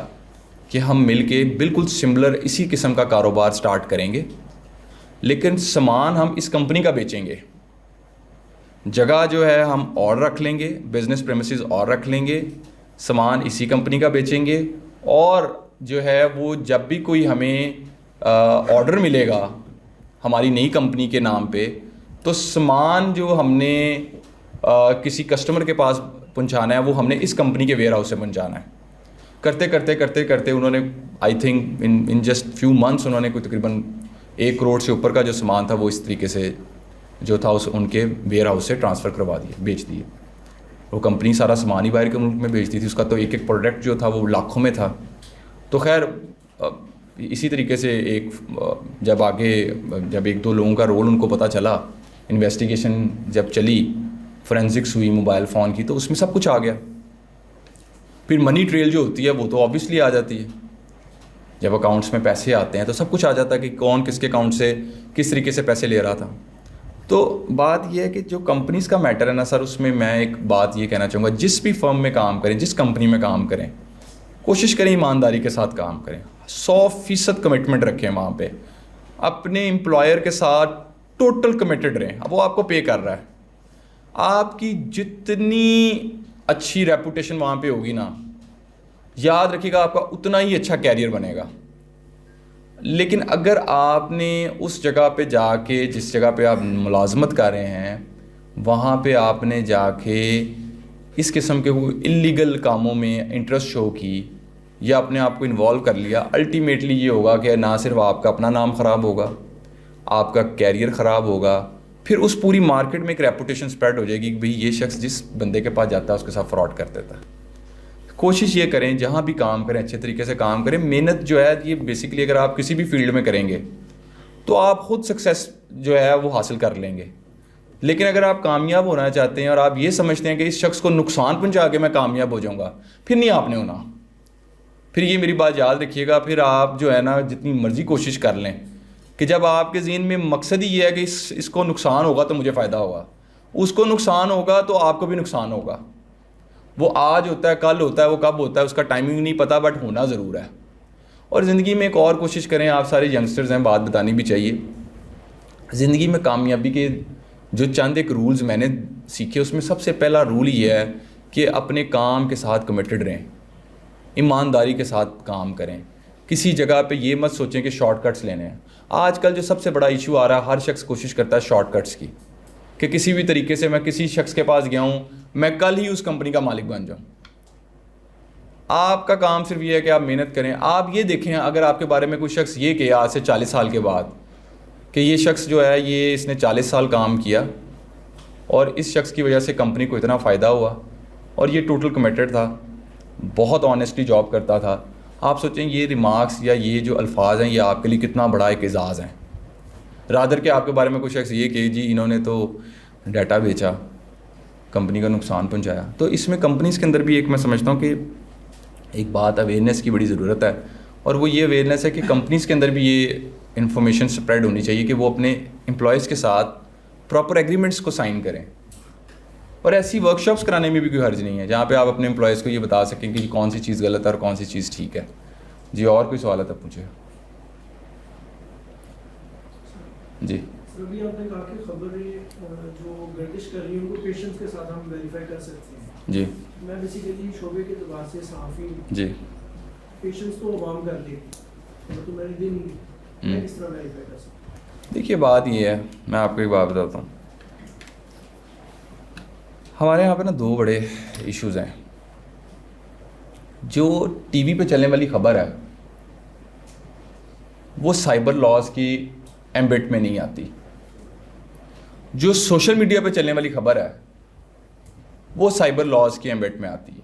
کہ ہم مل کے بالکل سملر اسی قسم کا کاروبار سٹارٹ کریں گے, لیکن سامان ہم اس کمپنی کا بیچیں گے, جگہ جو ہے ہم اور رکھ لیں گے, بزنس پریمیسز اور رکھ لیں گے, سامان اسی کمپنی کا بیچیں گے, اور جو ہے وہ جب بھی کوئی ہمیں آرڈر ملے گا ہماری نئی کمپنی کے نام پہ تو سامان جو ہم نے کسی کسٹمر کے پاس پہنچانا ہے وہ ہم نے اس کمپنی کے ویئر ہاؤس سے پہنچانا ہے. کرتے انہوں نے I think in just few months انہوں نے کوئی تقریباً 1 کروڑ سے اوپر کا جو سامان تھا وہ اس طریقے سے جو تھا اس ان کے ویئر ہاؤس سے ٹرانسفر کروا دیے, بیچ دیے. وہ کمپنی سارا سامان ہی باہر کے ملک میں بیچتی تھی, اس کا تو ایک پروڈکٹ جو تھا وہ لاکھوں میں تھا. تو خیر اسی طریقے سے جب 1-2 لوگوں کا رول ان کو پتہ چلا, انویسٹیگیشن جب چلی, فورینزکس ہوئی موبائل فون کی, تو اس میں سب کچھ آ گیا. پھر منی ٹریل جو ہوتی ہے وہ تو آبویسلی آ جاتی ہے, جب اکاؤنٹس میں پیسے آتے ہیں تو سب کچھ آ جاتا ہے کہ کون کس کے اکاؤنٹ سے کس طریقے سے پیسے لے رہا تھا. تو بات یہ ہے کہ جو کمپنیز کا میٹر ہے نا سر, اس میں ایک بات یہ کہنا چاہوں گا, جس بھی فرم میں کام کریں, جس کمپنی میں کام کریں, کوشش کریں ایمانداری کے ساتھ کام کریں, 100% کمٹمنٹ رکھیں وہاں پہ, اپنے امپلائر کے ساتھ ٹوٹل کمیٹڈ رہیں. اب وہ آپ کو پے کر رہا ہے, آپ کی جتنی اچھی ریپوٹیشن وہاں پہ ہوگی نا, یاد رکھیے گا آپ کا اتنا ہی اچھا کیریئر بنے گا. لیکن اگر آپ نے اس جگہ پہ جا کے, جس جگہ پہ آپ ملازمت کر رہے ہیں, وہاں پہ آپ نے جا کے اس قسم کے کوئی انلیگل کاموں میں انٹرسٹ شو کی یا اپنے آپ کو انوالو کر لیا, الٹیمیٹلی یہ ہوگا کہ نہ صرف آپ کا اپنا نام خراب ہوگا, آپ کا کیریئر خراب ہوگا, پھر اس پوری مارکیٹ میں ایک ریپوٹیشن اسپریڈ ہو جائے گی کہ بھئی یہ شخص جس بندے کے پاس جاتا ہے اس کے ساتھ فراڈ کر دیتا ہے. کوشش یہ کریں جہاں بھی کام کریں اچھے طریقے سے کام کریں. محنت جو ہے یہ بیسکلی اگر آپ کسی بھی فیلڈ میں کریں گے تو آپ خود سکسیس جو ہے وہ حاصل کر لیں گے. لیکن اگر آپ کامیاب ہونا چاہتے ہیں اور آپ یہ سمجھتے ہیں کہ اس شخص کو نقصان پہنچا کے میں کامیاب ہو جاؤں گا, پھر نہیں آپ نے ہونا. پھر یہ میری بات یاد رکھیے گا, پھر آپ جو ہے نا جتنی مرضی کوشش کر لیں کہ جب آپ کے ذہن میں مقصد ہی یہ ہے کہ اس کو نقصان ہوگا تو مجھے فائدہ ہوگا, اس کو نقصان ہوگا تو آپ کو بھی نقصان ہوگا. وہ آج ہوتا ہے, کل ہوتا ہے, وہ کب ہوتا ہے اس کا ٹائمنگ نہیں پتہ, بٹ ہونا ضرور ہے. اور زندگی میں ایک اور کوشش کریں, آپ سارے ینگسٹرز ہیں, بات بتانی بھی چاہیے. زندگی میں کامیابی کے جو چند ایک رولز میں نے سیکھے, اس میں سب سے پہلا رول یہ ہے کہ اپنے کام کے ساتھ کمیٹڈ رہیں, ایمانداری کے ساتھ کام کریں. کسی جگہ پہ یہ مت سوچیں کہ شارٹ کٹس لینے ہیں. آج کل جو سب سے بڑا ایشو آ رہا ہے, ہر شخص کوشش کرتا ہے شارٹ کٹس کی, کہ کسی بھی طریقے سے میں کسی شخص کے پاس گیا ہوں, میں کل ہی اس کمپنی کا مالک بن جاؤں. آپ کا کام صرف یہ ہے کہ آپ محنت کریں. آپ یہ دیکھیں, اگر آپ کے بارے میں کوئی شخص یہ کہ آج سے 40 سال کے بعد کہ یہ شخص جو ہے یہ اس نے 40 سال کام کیا اور اس شخص کی وجہ سے کمپنی کو اتنا فائدہ ہوا اور یہ ٹوٹل کمیٹڈ تھا, بہت آنیسٹلی جاب کرتا تھا, آپ سوچیں یہ ریمارکس یا یہ جو الفاظ ہیں یہ آپ کے لیے کتنا بڑا ایک اعزاز ہیں. رادر کہ آپ کے بارے میں کوئی شخص یہ کہ جی انہوں نے تو ڈیٹا بیچا, کمپنی کا نقصان پہنچایا. تو اس میں کمپنیز کے اندر بھی ایک میں سمجھتا ہوں کہ ایک بات اویئرنیس کی بڑی ضرورت ہے, اور وہ یہ اویئرنیس ہے کہ کمپنیز کے اندر بھی یہ انفارمیشن اسپریڈ ہونی چاہیے کہ وہ اپنے امپلائیز کے ساتھ پراپر ایگریمنٹس کو سائن کریں. اور ایسی ورک شاپس کرانے میں بھی کوئی حرج نہیں ہے جہاں پہ آپ اپنے امپلائیز کو یہ بتا سکیں کہ کون سی چیز غلط ہے اور کون سی چیز ٹھیک ہے. جی اور کوئی سوال ہے تب پوچھے. جی سر ابھی آپ نے کہا کہ خبریں جو گردش کر رہی ہیں ان کو پیشنٹس کے ساتھ ہم ویریفائی کر سکتے ہیں. جی میں بیسیکلی شعبے کے اعتبار سے صحافی, جی پیشنٹس تو عوام کر لیتی تو میں نے دن میں کس طرح ویریفائی کر سکتا ہوں؟ دیکھیے بات یہ ہے, میں آپ کو ایک بات بتاتا ہوں. ہمارے یہاں پہ نا دو بڑے ایشوز ہیں. جو ٹی وی پہ چلنے والی خبر ہے وہ سائبر لاز کی ایمبٹ میں نہیں آتی. جو سوشل میڈیا پہ چلنے والی خبر ہے وہ سائبر لاز کی ایمبٹ میں آتی ہے.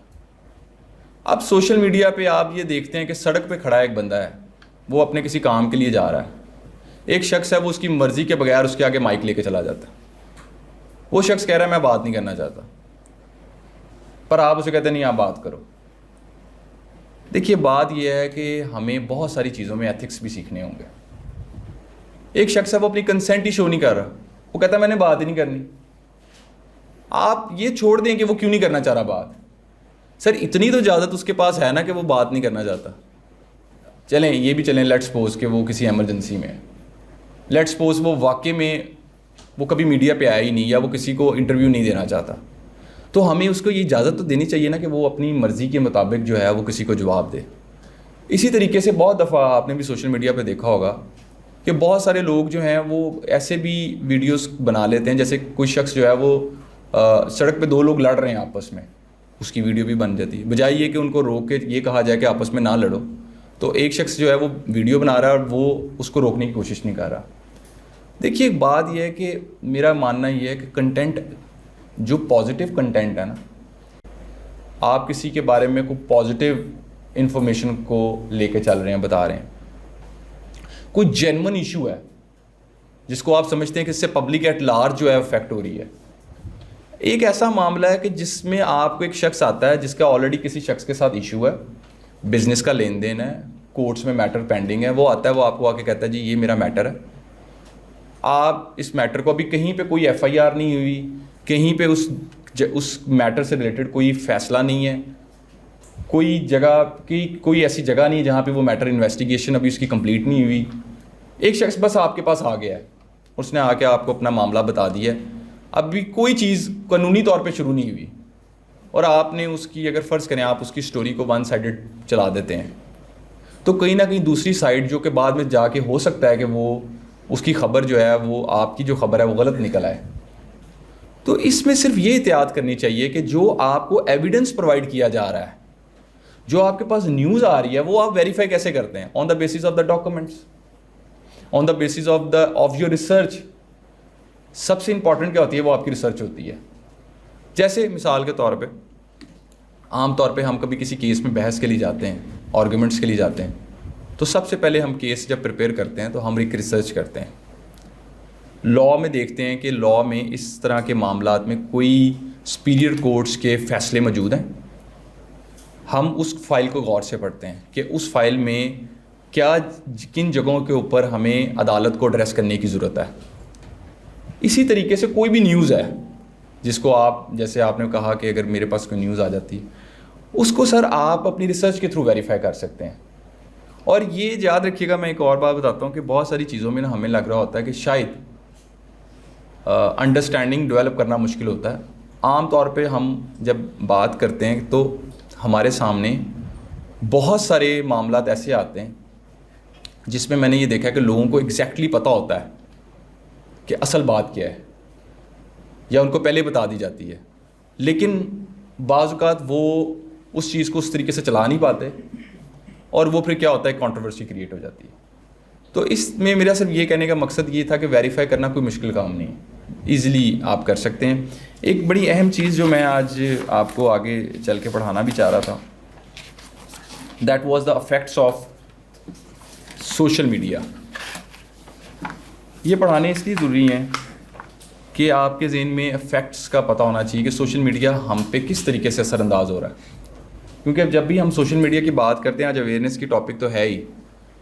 اب سوشل میڈیا پہ آپ یہ دیکھتے ہیں کہ سڑک پہ کھڑا ایک بندہ ہے, وہ اپنے کسی کام کے لیے جا رہا ہے, ایک شخص ہے وہ اس کی مرضی کے بغیر اس کے آگے مائک لے کے چلا جاتا ہے. وہ شخص کہہ رہا ہے میں بات نہیں کرنا چاہتا, پر آپ اسے کہتے ہیں نہیں آپ بات کرو. دیکھیے بات یہ ہے کہ ہمیں بہت ساری چیزوں میں ایتھکس بھی سیکھنے ہوں گے. ایک شخص ہے وہ اپنی کنسنٹ ہی شو نہیں کر رہا, وہ کہتا ہے میں نے بات ہی نہیں کرنی. آپ یہ چھوڑ دیں کہ وہ کیوں نہیں کرنا چاہ رہا بات. سر اتنی تو اجازت اس کے پاس ہے نا کہ وہ بات نہیں کرنا چاہتا. چلیں یہ بھی چلیں, لیٹس سپوز کہ وہ کسی ایمرجنسی میں, لیٹس سپوز وہ واقعے میں وہ کبھی میڈیا پہ آیا ہی نہیں یا وہ کسی کو انٹرویو نہیں دینا چاہتا, تو ہمیں اس کو یہ اجازت تو دینی چاہیے نا کہ وہ اپنی مرضی کے مطابق جو ہے وہ کسی کو جواب دے. اسی طریقے سے بہت دفعہ آپ نے بھی سوشل میڈیا پہ دیکھا ہوگا کہ بہت سارے لوگ جو ہیں وہ ایسے بھی ویڈیوز بنا لیتے ہیں, جیسے کوئی شخص جو ہے وہ سڑک پہ دو لوگ لڑ رہے ہیں آپس میں, اس کی ویڈیو بھی بن جاتی ہے. بجائے یہ کہ ان کو روک کے یہ کہا جائے کہ آپس میں نہ لڑو, تو ایک شخص جو ہے وہ ویڈیو بنا رہا ہے اور وہ اس کو روکنے کی کوشش نہیں کر رہا. دیکھیے ایک بات یہ ہے کہ میرا ماننا یہ ہے کہ کنٹینٹ جو پازیٹیو کنٹینٹ ہے نا, آپ کسی کے بارے میں کوئی پازیٹیو انفارمیشن کو لے کے چل رہے ہیں, بتا رہے ہیں, کوئی جینون ایشو ہے جس کو آپ سمجھتے ہیں کہ اس سے پبلک ایٹ لارج جو ہے افیکٹ ہو رہی ہے. ایک ایسا معاملہ ہے کہ جس میں آپ کو ایک شخص آتا ہے جس کا آلریڈی کسی شخص کے ساتھ ایشو ہے, بزنس کا لین دین ہے, کورٹس میں میٹر پینڈنگ ہے, وہ آتا ہے, وہ آپ کو آ کے کہتا ہے جی یہ میرا میٹر ہے. آپ اس میٹر کو ابھی کہیں پہ کوئی ایف آئی آر نہیں ہوئی, کہیں پہ اس میٹر سے ریلیٹڈ کوئی فیصلہ نہیں ہے, کوئی جگہ کی کوئی ایسی جگہ نہیں ہے جہاں پہ وہ میٹر انویسٹیگیشن ابھی اس کی کمپلیٹ نہیں ہوئی. ایک شخص بس آپ کے پاس آ گیا ہے, اس نے آ کے آپ کو اپنا معاملہ بتا دیا ہے, ابھی کوئی چیز قانونی طور پہ شروع نہیں ہوئی, اور آپ نے اس کی اگر فرض کریں آپ اس کی سٹوری کو ون سائیڈڈ چلا دیتے ہیں, تو کہیں نہ کہیں دوسری سائڈ جو کہ بعد میں جا کے ہو سکتا ہے کہ وہ اس کی خبر جو ہے وہ آپ کی جو خبر ہے وہ غلط نکل آئے. تو اس میں صرف یہ احتیاط کرنی چاہیے کہ جو آپ کو ایویڈنس پرووائڈ کیا جا رہا ہے, جو آپ کے پاس نیوز آ رہی ہے, وہ آپ ویریفائی کیسے کرتے ہیں؟ On the basis of the documents, on the basis of your research. سب سے امپورٹنٹ کیا ہوتی ہے؟ وہ آپ کی ریسرچ ہوتی ہے. جیسے مثال کے طور پہ عام طور پہ ہم کبھی کسی کیس میں بحث کے لیے جاتے ہیں, آرگومنٹس کے لیے جاتے ہیں, تو سب سے پہلے ہم کیس جب پریپیئر کرتے ہیں تو ہم ایک ریسرچ کرتے ہیں, لاء میں دیکھتے ہیں کہ لاء میں اس طرح کے معاملات میں کوئی سپیریئر کورٹس کے فیصلے موجود ہیں. ہم اس فائل کو غور سے پڑھتے ہیں کہ اس فائل میں کیا کن جگہوں کے اوپر ہمیں عدالت کو ایڈریس کرنے کی ضرورت ہے. اسی طریقے سے کوئی بھی نیوز ہے, جس کو آپ جیسے آپ نے کہا کہ اگر میرے پاس کوئی نیوز آ جاتی ہے اس کو سر آپ اپنی ریسرچ کے تھرو ویریفائی کر سکتے ہیں. اور یہ یاد رکھیے گا, میں ایک اور بات بتاتا ہوں کہ بہت ساری چیزوں میں نا ہمیں لگ رہا ہوتا ہے کہ شاید انڈرسٹینڈنگ ڈیولپ کرنا مشکل ہوتا ہے. عام طور پہ ہم جب بات کرتے ہیں تو ہمارے سامنے بہت سارے معاملات ایسے آتے ہیں جس میں نے یہ دیکھا ہے کہ لوگوں کو ایگزیکٹلی پتہ ہوتا ہے کہ اصل بات کیا ہے, یا ان کو پہلے بتا دی جاتی ہے, لیکن بعض اوقات وہ اس چیز کو اس طریقے سے چلا نہیں پاتے اور وہ پھر کیا ہوتا ہے, کنٹروورسی کریٹ ہو جاتی ہے. تو اس میں میرا صرف یہ کہنے کا مقصد یہ تھا کہ ویریفائی کرنا کوئی مشکل کام نہیں ہے, ایزیلی آپ کر سکتے ہیں. ایک بڑی اہم چیز جو میں آج آپ کو آگے چل کے پڑھانا بھی چاہ رہا تھا, that was the effects of social media. یہ پڑھانے اس لیے ضروری ہیں کہ آپ کے ذہن میں افیکٹس کا پتہ ہونا چاہیے کہ سوشل میڈیا ہم پہ کس طریقے سے اثر انداز ہو رہا ہے. کیونکہ جب بھی ہم سوشل میڈیا کی بات کرتے ہیں, آج اویئرنیس کی ٹاپک تو ہے ہی,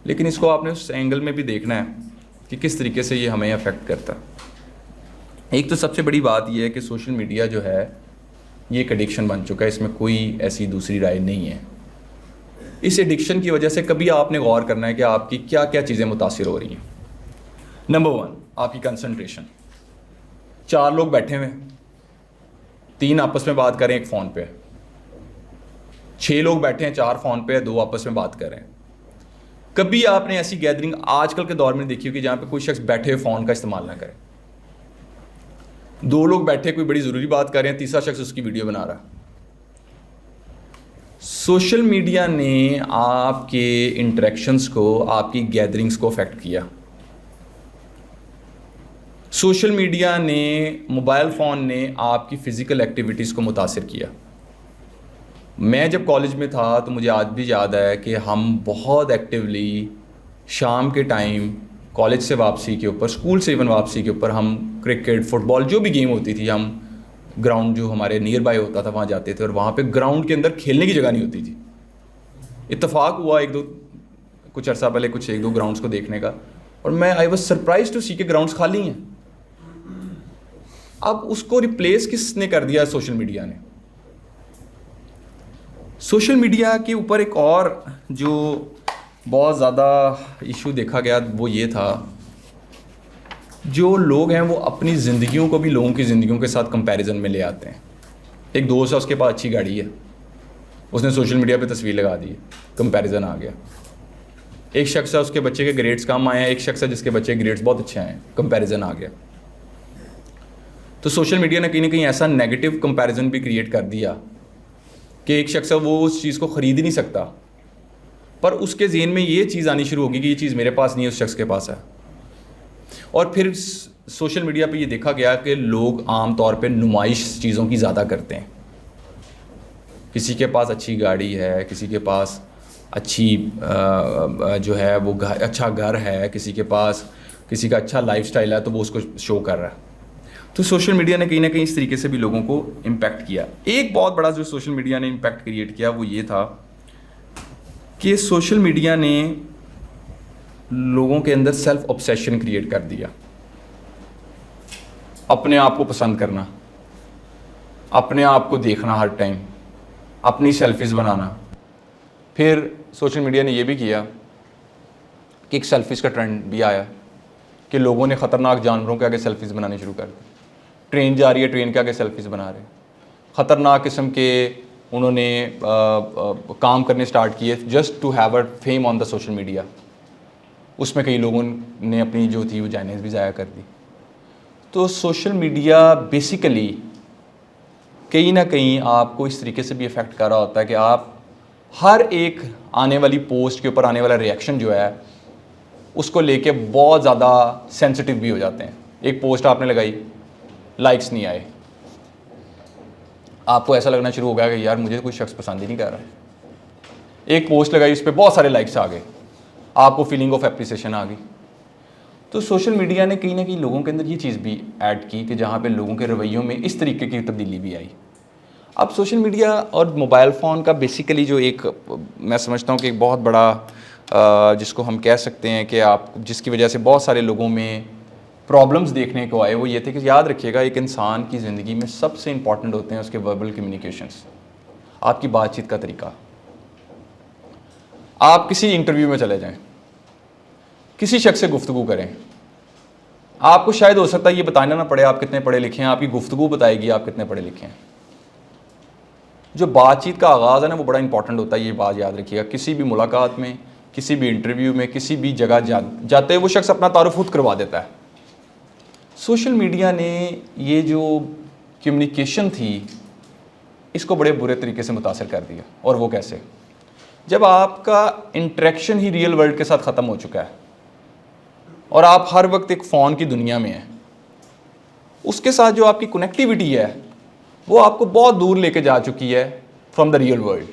لیکن اس کو آپ نے اس اینگل میں بھی دیکھنا ہے کہ کس طریقے سے یہ ہمیں افیکٹ کرتا ہے. ایک تو سب سے بڑی بات یہ ہے کہ سوشل میڈیا جو ہے یہ ایک ایڈکشن بن چکا ہے, اس میں کوئی ایسی دوسری رائے نہیں ہے. اس ایڈکشن کی وجہ سے کبھی آپ نے غور کرنا ہے کہ آپ کی کیا کیا چیزیں متاثر ہو رہی ہیں. نمبر 1, آپ کی کنسنٹریشن. 4 لوگ بیٹھے ہوئے, 3 آپس میں بات کریں, 1 فون پہ. 6 لوگ بیٹھے ہیں, 4 فون پہ, 2 آپس میں بات کر رہے ہیں. کبھی آپ نے ایسی گیدرنگ آج کل کے دور میں دیکھی ہوگی جہاں پہ کوئی شخص بیٹھے فون کا استعمال نہ کرے. 2 لوگ بیٹھے کوئی بڑی ضروری بات کر رہے ہیں, تیسرا شخص اس کی ویڈیو بنا رہا ہے. سوشل میڈیا نے آپ کے انٹریکشنز کو, آپ کی گیدرنگز کو افیکٹ کیا. سوشل میڈیا نے, موبائل فون نے آپ کی فزیکل ایکٹیویٹیز کو متاثر کیا. میں جب کالج میں تھا تو مجھے آج بھی یاد ہے کہ ہم بہت ایکٹیولی شام کے ٹائم کالج سے واپسی کے اوپر, اسکول سے ایون واپسی کے اوپر, ہم کرکٹ, فٹ بال, جو بھی گیم ہوتی تھی, ہم گراؤنڈ جو ہمارے نیئر بائی ہوتا تھا وہاں جاتے تھے, اور وہاں پہ گراؤنڈ کے اندر کھیلنے کی جگہ نہیں ہوتی تھی. اتفاق ہوا کچھ عرصہ پہلے 1-2 گراؤنڈس کو دیکھنے کا, اور میں آئی واز سرپرائز ٹو سی کہ گراؤنڈس خالی ہیں. اب اس کو ریپلیس کس نے کر دیا؟ سوشل میڈیا نے. سوشل میڈیا کے اوپر ایک اور جو بہت زیادہ ایشو دیکھا گیا وہ یہ تھا, جو لوگ ہیں وہ اپنی زندگیوں کو بھی لوگوں کی زندگیوں کے ساتھ کمپیریزن میں لے آتے ہیں. ایک دوست ہے, اس کے پاس اچھی گاڑی ہے, اس نے سوشل میڈیا پہ تصویر لگا دی, کمپیریزن آ گیا. ایک شخص ہے, اس کے بچے کے گریڈز کم آئے ہیں, ایک شخص ہے جس کے بچے کے گریڈز بہت اچھے آئے ہیں, کمپیریزن آ گیا. تو سوشل میڈیا نے کہیں نہ کہیں ایسا نیگیٹو کمپیریزن بھی کریٹ کر دیا کہ ایک شخص ہے وہ اس چیز کو خرید ہی نہیں سکتا, پر اس کے ذہن میں یہ چیز آنی شروع ہوگی کہ یہ چیز میرے پاس نہیں ہے, اس شخص کے پاس ہے. اور پھر سوشل میڈیا پہ یہ دیکھا گیا کہ لوگ عام طور پہ نمائش چیزوں کی زیادہ کرتے ہیں. کسی کے پاس اچھی گاڑی ہے, کسی کے پاس اچھی جو ہے وہ اچھا گھر ہے, کسی کے پاس کسی کا اچھا لائف سٹائل ہے, تو وہ اس کو شو کر رہا ہے. تو سوشل میڈیا نے کہیں نہ کہیں اس طریقے سے بھی لوگوں کو امپیکٹ کیا. ایک بہت بڑا جو سوشل میڈیا نے امپیکٹ کریٹ کیا وہ یہ تھا کہ سوشل میڈیا نے لوگوں کے اندر سیلف obsession کریٹ کر دیا. اپنے آپ کو پسند کرنا, اپنے آپ کو دیکھنا ہر ٹائم, اپنی سیلفیز بنانا. پھر سوشل میڈیا نے یہ بھی کیا کہ ایک سیلفیز کا ٹرینڈ بھی آیا کہ لوگوں نے خطرناک جانوروں کے آگے سیلفیز بنانی شروع کر دی. ٹرین جا رہی ہے, ٹرین کے آگے سیلفیز بنا رہے ہیں. خطرناک قسم کے انہوں نے کام کرنے سٹارٹ کیے just to have a fame on the social media. اس میں کئی لوگوں نے اپنی جو تھی وہ جانیں بھی ضائع کر دی. تو سوشل میڈیا بیسیکلی کہیں نہ کہیں آپ کو اس طریقے سے بھی افیکٹ کر رہا ہوتا ہے کہ آپ ہر ایک آنے والی پوسٹ کے اوپر آنے والا ریئیکشن جو ہے اس کو لے کے بہت زیادہ سینسٹیو بھی ہو جاتے ہیں. ایک پوسٹ آپ نے لگائی, لائکس نہیں آئے, آپ کو ایسا لگنا شروع ہو گیا کہ یار مجھے کوئی شخص پسند ہی نہیں کر رہا. ایک پوسٹ لگائی, اس پہ بہت سارے لائکس آ گئے, آپ کو فیلنگ آف اپریسیشن آ گئی. تو سوشل میڈیا نے کہیں نہ کہیں لوگوں کے اندر یہ چیز بھی ایڈ کی کہ جہاں پہ لوگوں کے رویوں میں اس طریقے کی تبدیلی بھی آئی. اب سوشل میڈیا اور موبائل فون کا بیسیکلی جو ایک میں سمجھتا ہوں کہ ایک بہت بڑا جس کو ہم کہہ سکتے ہیں کہ آپ جس کی وجہ سے بہت سارے لوگوں میں پرابلمس دیکھنے کو آئے وہ یہ تھے کہ یاد رکھیے گا ایک انسان کی زندگی میں سب سے امپورٹنٹ ہوتے ہیں اس کے وربل کمیونیکیشنس، آپ کی بات چیت کا طریقہ. آپ کسی انٹرویو میں چلے جائیں، کسی شخص سے گفتگو کریں، آپ کو شاید ہو سکتا ہے یہ بتانا نہ پڑے آپ کتنے پڑھے لکھے ہیں، آپ کی گفتگو بتائے گی آپ کتنے پڑھے لکھے ہیں. جو بات چیت کا آغاز ہے نا وہ بڑا امپورٹنٹ ہوتا ہے، یہ بات یاد رکھیے گا. کسی بھی ملاقات میں، کسی بھی انٹرویو میں، کسی بھی جگہ جاتے وہ شخص اپنا تعارف خود کروا دیتا ہے. سوشل میڈیا نے یہ جو کمیونیکیشن تھی اس کو بڑے برے طریقے سے متاثر کر دیا. اور وہ کیسے؟ جب آپ کا انٹریکشن ہی ریئل ورلڈ کے ساتھ ختم ہو چکا ہے اور آپ ہر وقت ایک فون کی دنیا میں ہیں، اس کے ساتھ جو آپ کی کنیکٹیوٹی ہے وہ آپ کو بہت دور لے کے جا چکی ہے فرام دا ریئل ورلڈ.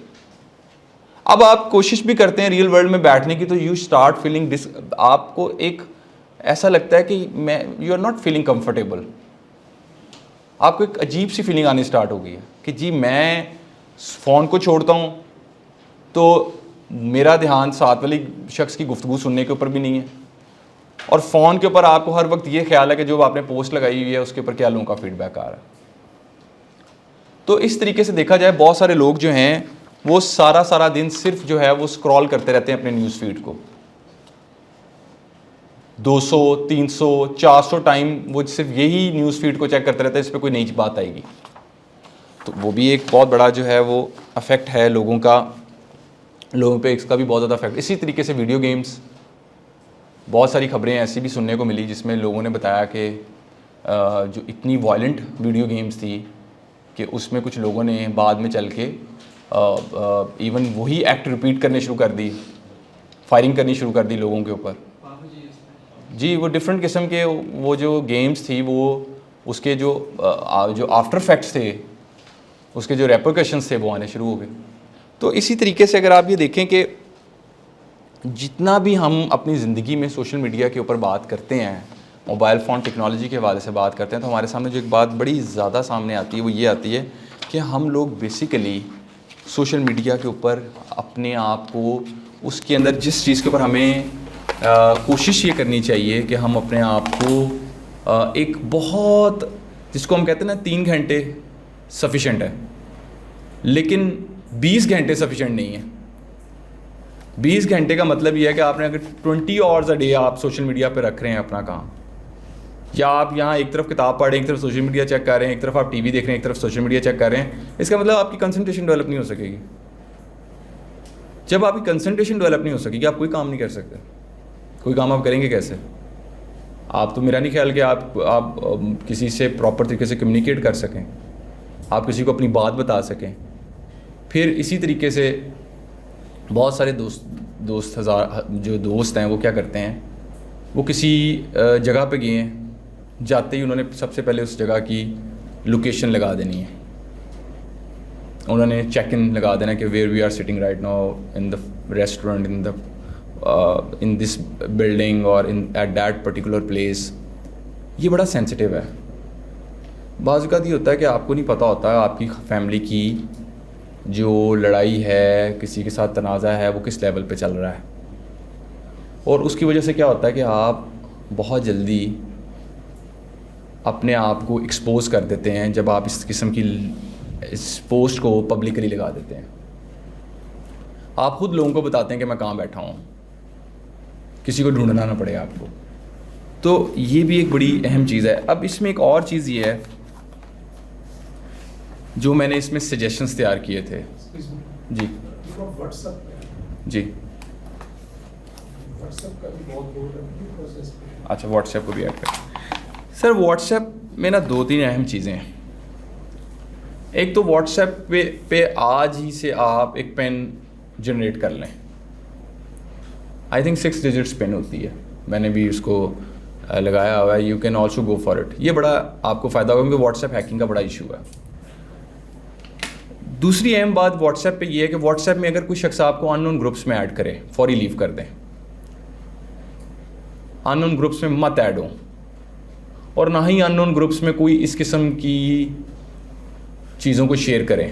اب آپ کوشش بھی کرتے ہیں ریئل ورلڈ میں بیٹھنے کی تو یو اسٹارٹ فیلنگ آپ کو ایک ایسا لگتا ہے کہ you are not feeling comfortable. آپ کو ایک عجیب سی فیلنگ آنی اسٹارٹ ہو گئی ہے کہ جی میں فون کو چھوڑتا ہوں تو میرا دھیان ساتھ والی شخص کی گفتگو سننے کے اوپر بھی نہیں ہے، اور فون کے اوپر آپ کو ہر وقت یہ خیال ہے کہ جو آپ نے پوسٹ لگائی ہوئی ہے اس کے اوپر کیا لوگوں کا فیڈ بیک آ رہا ہے. تو اس طریقے سے دیکھا جائے بہت سارے لوگ جو ہیں وہ سارا دن صرف جو ہے وہ سکرول کرتے رہتے ہیں اپنے نیوز فیڈ کو. 200 300 400 ٹائم وہ صرف یہی نیوز فیڈ کو چیک کرتے رہتے ہیں، اس پہ کوئی نئی بات آئے گی. تو وہ بھی ایک بہت بڑا جو ہے وہ افیکٹ ہے لوگوں پہ اس کا بھی بہت زیادہ افیکٹ. اسی طریقے سے ویڈیو گیمز، بہت ساری خبریں ایسی بھی سننے کو ملی جس میں لوگوں نے بتایا کہ جو اتنی وائلنٹ ویڈیو گیمز تھی کہ اس میں کچھ لوگوں نے بعد میں چل کے ایون وہی ایکٹ ریپیٹ کرنے شروع کر دی، فائرنگ کرنی شروع کر دی لوگوں کے اوپر. جی وہ ڈفرینٹ قسم کے وہ جو گیمز تھی وہ اس کے جو آفٹر افیکٹس تھے، اس کے جو ریپرکشنس تھے وہ آنے شروع ہو گئے. تو اسی طریقے سے اگر آپ یہ دیکھیں کہ جتنا بھی ہم اپنی زندگی میں سوشل میڈیا کے اوپر بات کرتے ہیں، موبائل فون ٹیکنالوجی کے حوالے سے بات کرتے ہیں، تو ہمارے سامنے جو ایک بات بڑی زیادہ سامنے آتی ہے وہ یہ آتی ہے کہ ہم لوگ بیسیکلی سوشل میڈیا کے اوپر اپنے آپ کو اس کے اندر جس چیز کے اوپر ہمیں کوشش یہ کرنی چاہیے کہ ہم اپنے آپ کو ایک بہت جس کو ہم کہتے ہیں نا 3 گھنٹے سفیشینٹ ہے، لیکن 20 گھنٹے سفیشینٹ نہیں ہے. 20 گھنٹے کا مطلب یہ ہے کہ آپ نے اگر 20 آورز اے ڈے آپ سوشل میڈیا پہ رکھ رہے ہیں اپنا کام، یا آپ یہاں ایک طرف کتاب پڑھ رہے ہیں ایک طرف سوشل میڈیا چیک کر رہے ہیں، ایک طرف آپ ٹی وی دیکھ رہے ہیں ایک طرف سوشل میڈیا چیک کر رہے ہیں، اس کا مطلب آپ کی کنسنٹریشن ڈیولپ نہیں ہو سکے گی. جب آپ کی کنسنٹریشن ڈیولپ نہیں ہو سکے گی آپ کوئی کام نہیں کر سکتے. کوئی کام آپ کریں گے کیسے؟ آپ تو میرا نہیں خیال کہ آپ کسی سے پراپر طریقے سے کمیونیکیٹ کر سکیں، آپ کسی کو اپنی بات بتا سکیں. پھر اسی طریقے سے بہت سارے دوست ہیں وہ کیا کرتے ہیں، وہ کسی جگہ پہ گئے ہیں، جاتے ہی انہوں نے سب سے پہلے اس جگہ کی لوکیشن لگا دینی ہے، انہوں نے چیک ان لگا دینا کہ where we are sitting right now in the restaurant in this building اور ایٹ دیٹ پرٹیکولر پلیس. یہ بڑا سینسٹیو ہے. بعض اوقات یہ ہوتا ہے کہ آپ کو نہیں پتہ ہوتا ہے آپ کی فیملی کی جو لڑائی ہے، کسی کے ساتھ تنازع ہے، وہ کس لیول پہ چل رہا ہے، اور اس کی وجہ سے کیا ہوتا ہے کہ آپ بہت جلدی اپنے آپ کو ایکسپوز کر دیتے ہیں جب آپ اس قسم کی اس پوسٹ کو پبلکلی لگا دیتے ہیں. آپ خود لوگوں کو بتاتے ہیں کہ میں کہاں بیٹھا ہوں، کسی کو ڈھونڈنا نہ پڑے آپ کو. تو یہ بھی ایک بڑی اہم چیز ہے. اب اس میں ایک اور چیز یہ ہے جو میں نے اس میں سجیشنز تیار کیے تھے. جی جی اچھا واٹس ایپ کو بھی ایڈ کریں. سر واٹس ایپ میں نا 2-3 اہم چیزیں ہیں. ایک تو واٹس ایپ پہ آج ہی سے آپ ایک پین جنریٹ کر لیں. آئی تھنک 6 ڈیجٹس پین ہوتی ہے، میں نے بھی اس کو لگایا ہوا ہے. You can also go for it. یہ بڑا آپ کو فائدہ ہوگا کیونکہ واٹس ایپ ہیکنگ کا بڑا ایشو ہے. دوسری اہم بات واٹس ایپ پہ یہ ہے کہ واٹس ایپ میں اگر کوئی شخص آپ کو ان نون گروپس میں ایڈ کرے فوری لیو کر دیں. ان نون گروپس میں مت ایڈ ہوں، اور نہ ہی ان نون گروپس میں کوئی اس قسم کی چیزوں کو شیئر کریں.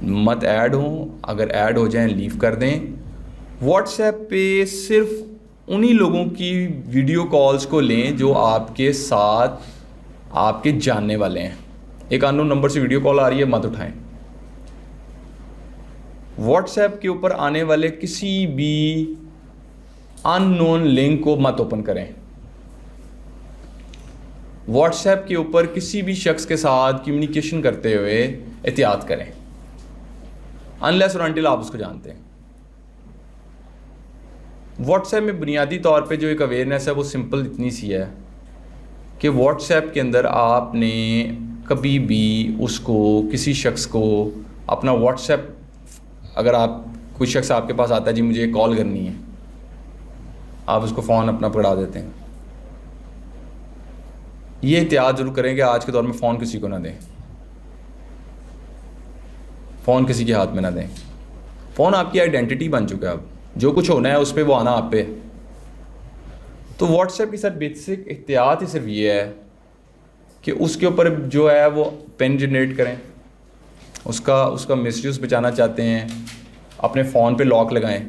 مت ایڈ ہوں، اگر ایڈ ہو جائیں لیو کر دیں. واٹس ایپ پہ صرف انہی لوگوں کی ویڈیو کالز کو لیں جو آپ کے ساتھ آپ کے جاننے والے ہیں. ایک ان نون نمبر سے ویڈیو کال آ رہی ہے, مت اٹھائیں. واٹس ایپ کے اوپر آنے والے کسی بھی ان نون لنک کو مت اوپن کریں. واٹس ایپ کے اوپر کسی بھی شخص کے ساتھ کمیونیکیشن کرتے ہوئے احتیاط کریں, انلیس اور انٹل آپ اس کو جانتے ہیں. واٹس ایپ میں بنیادی طور پہ جو ایک اویئرنیس ہے وہ سمپل اتنی سی ہے کہ واٹس ایپ کے اندر آپ نے کبھی بھی اس کو کسی شخص کو اپنا واٹس ایپ, اگر آپ کوئی شخص آپ کے پاس آتا ہے جی مجھے کال کرنی ہے, آپ اس کو فون اپنا پکڑا دیتے ہیں. یہ احتیاط ضرور کریں کہ آج کے دور میں فون کسی کو نہ دیں, فون کسی کے ہاتھ میں نہ دیں. فون آپ کی آئیڈینٹی بن چکا ہے, اب جو کچھ ہونا ہے اس پہ وہ آنا آپ پہ. تو واٹس ایپ کی سر بیسک احتیاط ہی صرف یہ ہے کہ اس کے اوپر جو ہے وہ پن جنریٹ کریں, اس کا مس یوز بچانا چاہتے ہیں اپنے فون پہ لاک لگائیں,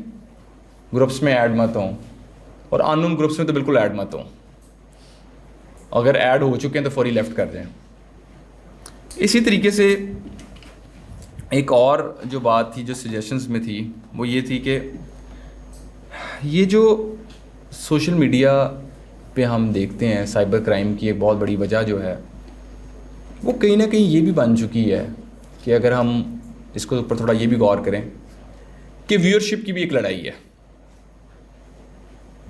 گروپس میں ایڈ مت ہوں, اور ان نون گروپس میں تو بالکل ایڈ مت ہوں. اگر ایڈ ہو چکے ہیں تو فوری لیفٹ کر دیں. اسی طریقے سے ایک اور جو بات تھی جو سجیشنز میں تھی وہ یہ تھی کہ یہ جو سوشل میڈیا پہ ہم دیکھتے ہیں سائبر کرائم کی ایک بہت بڑی وجہ جو ہے وہ کہیں نہ کہیں یہ بھی بن چکی ہے کہ اگر ہم اس کو اوپر تھوڑا یہ بھی غور کریں کہ ویورشپ کی بھی ایک لڑائی ہے.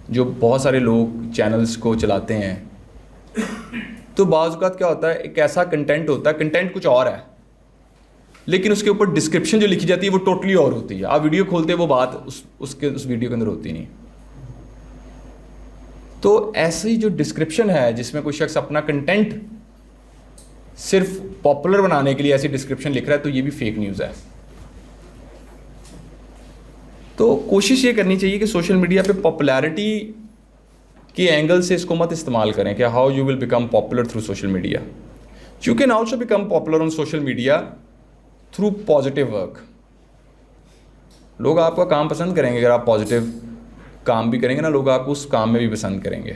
جو بہت سارے لوگ چینلز کو چلاتے ہیں تو بعض اوقات کیا ہوتا ہے, ایک ایسا کنٹینٹ ہوتا ہے, کنٹینٹ کچھ اور ہے لیکن اس کے اوپر ڈسکرپشن جو لکھی جاتی ہے وہ ٹوٹلی اور ہوتی ہے. آپ ویڈیو کھولتے وہ بات اس ویڈیو کے اندر ہوتی نہیں. تو ایسی جو ڈسکرپشن ہے جس میں کوئی شخص اپنا کنٹینٹ صرف پاپولر بنانے کے لیے ایسی ڈسکرپشن لکھ رہا ہے تو یہ بھی فیک نیوز ہے. تو کوشش یہ کرنی چاہیے کہ سوشل میڈیا پہ پاپولیرٹی کے اینگل سے اس کو مت استعمال کریں کہ how you will become popular through social media. You can also become popular on social media through positive work. لوگ آپ کا کام پسند کریں گے, اگر آپ پازیٹیو کام بھی کریں گے نا, لوگ آپ کو اس کام میں بھی پسند کریں گے.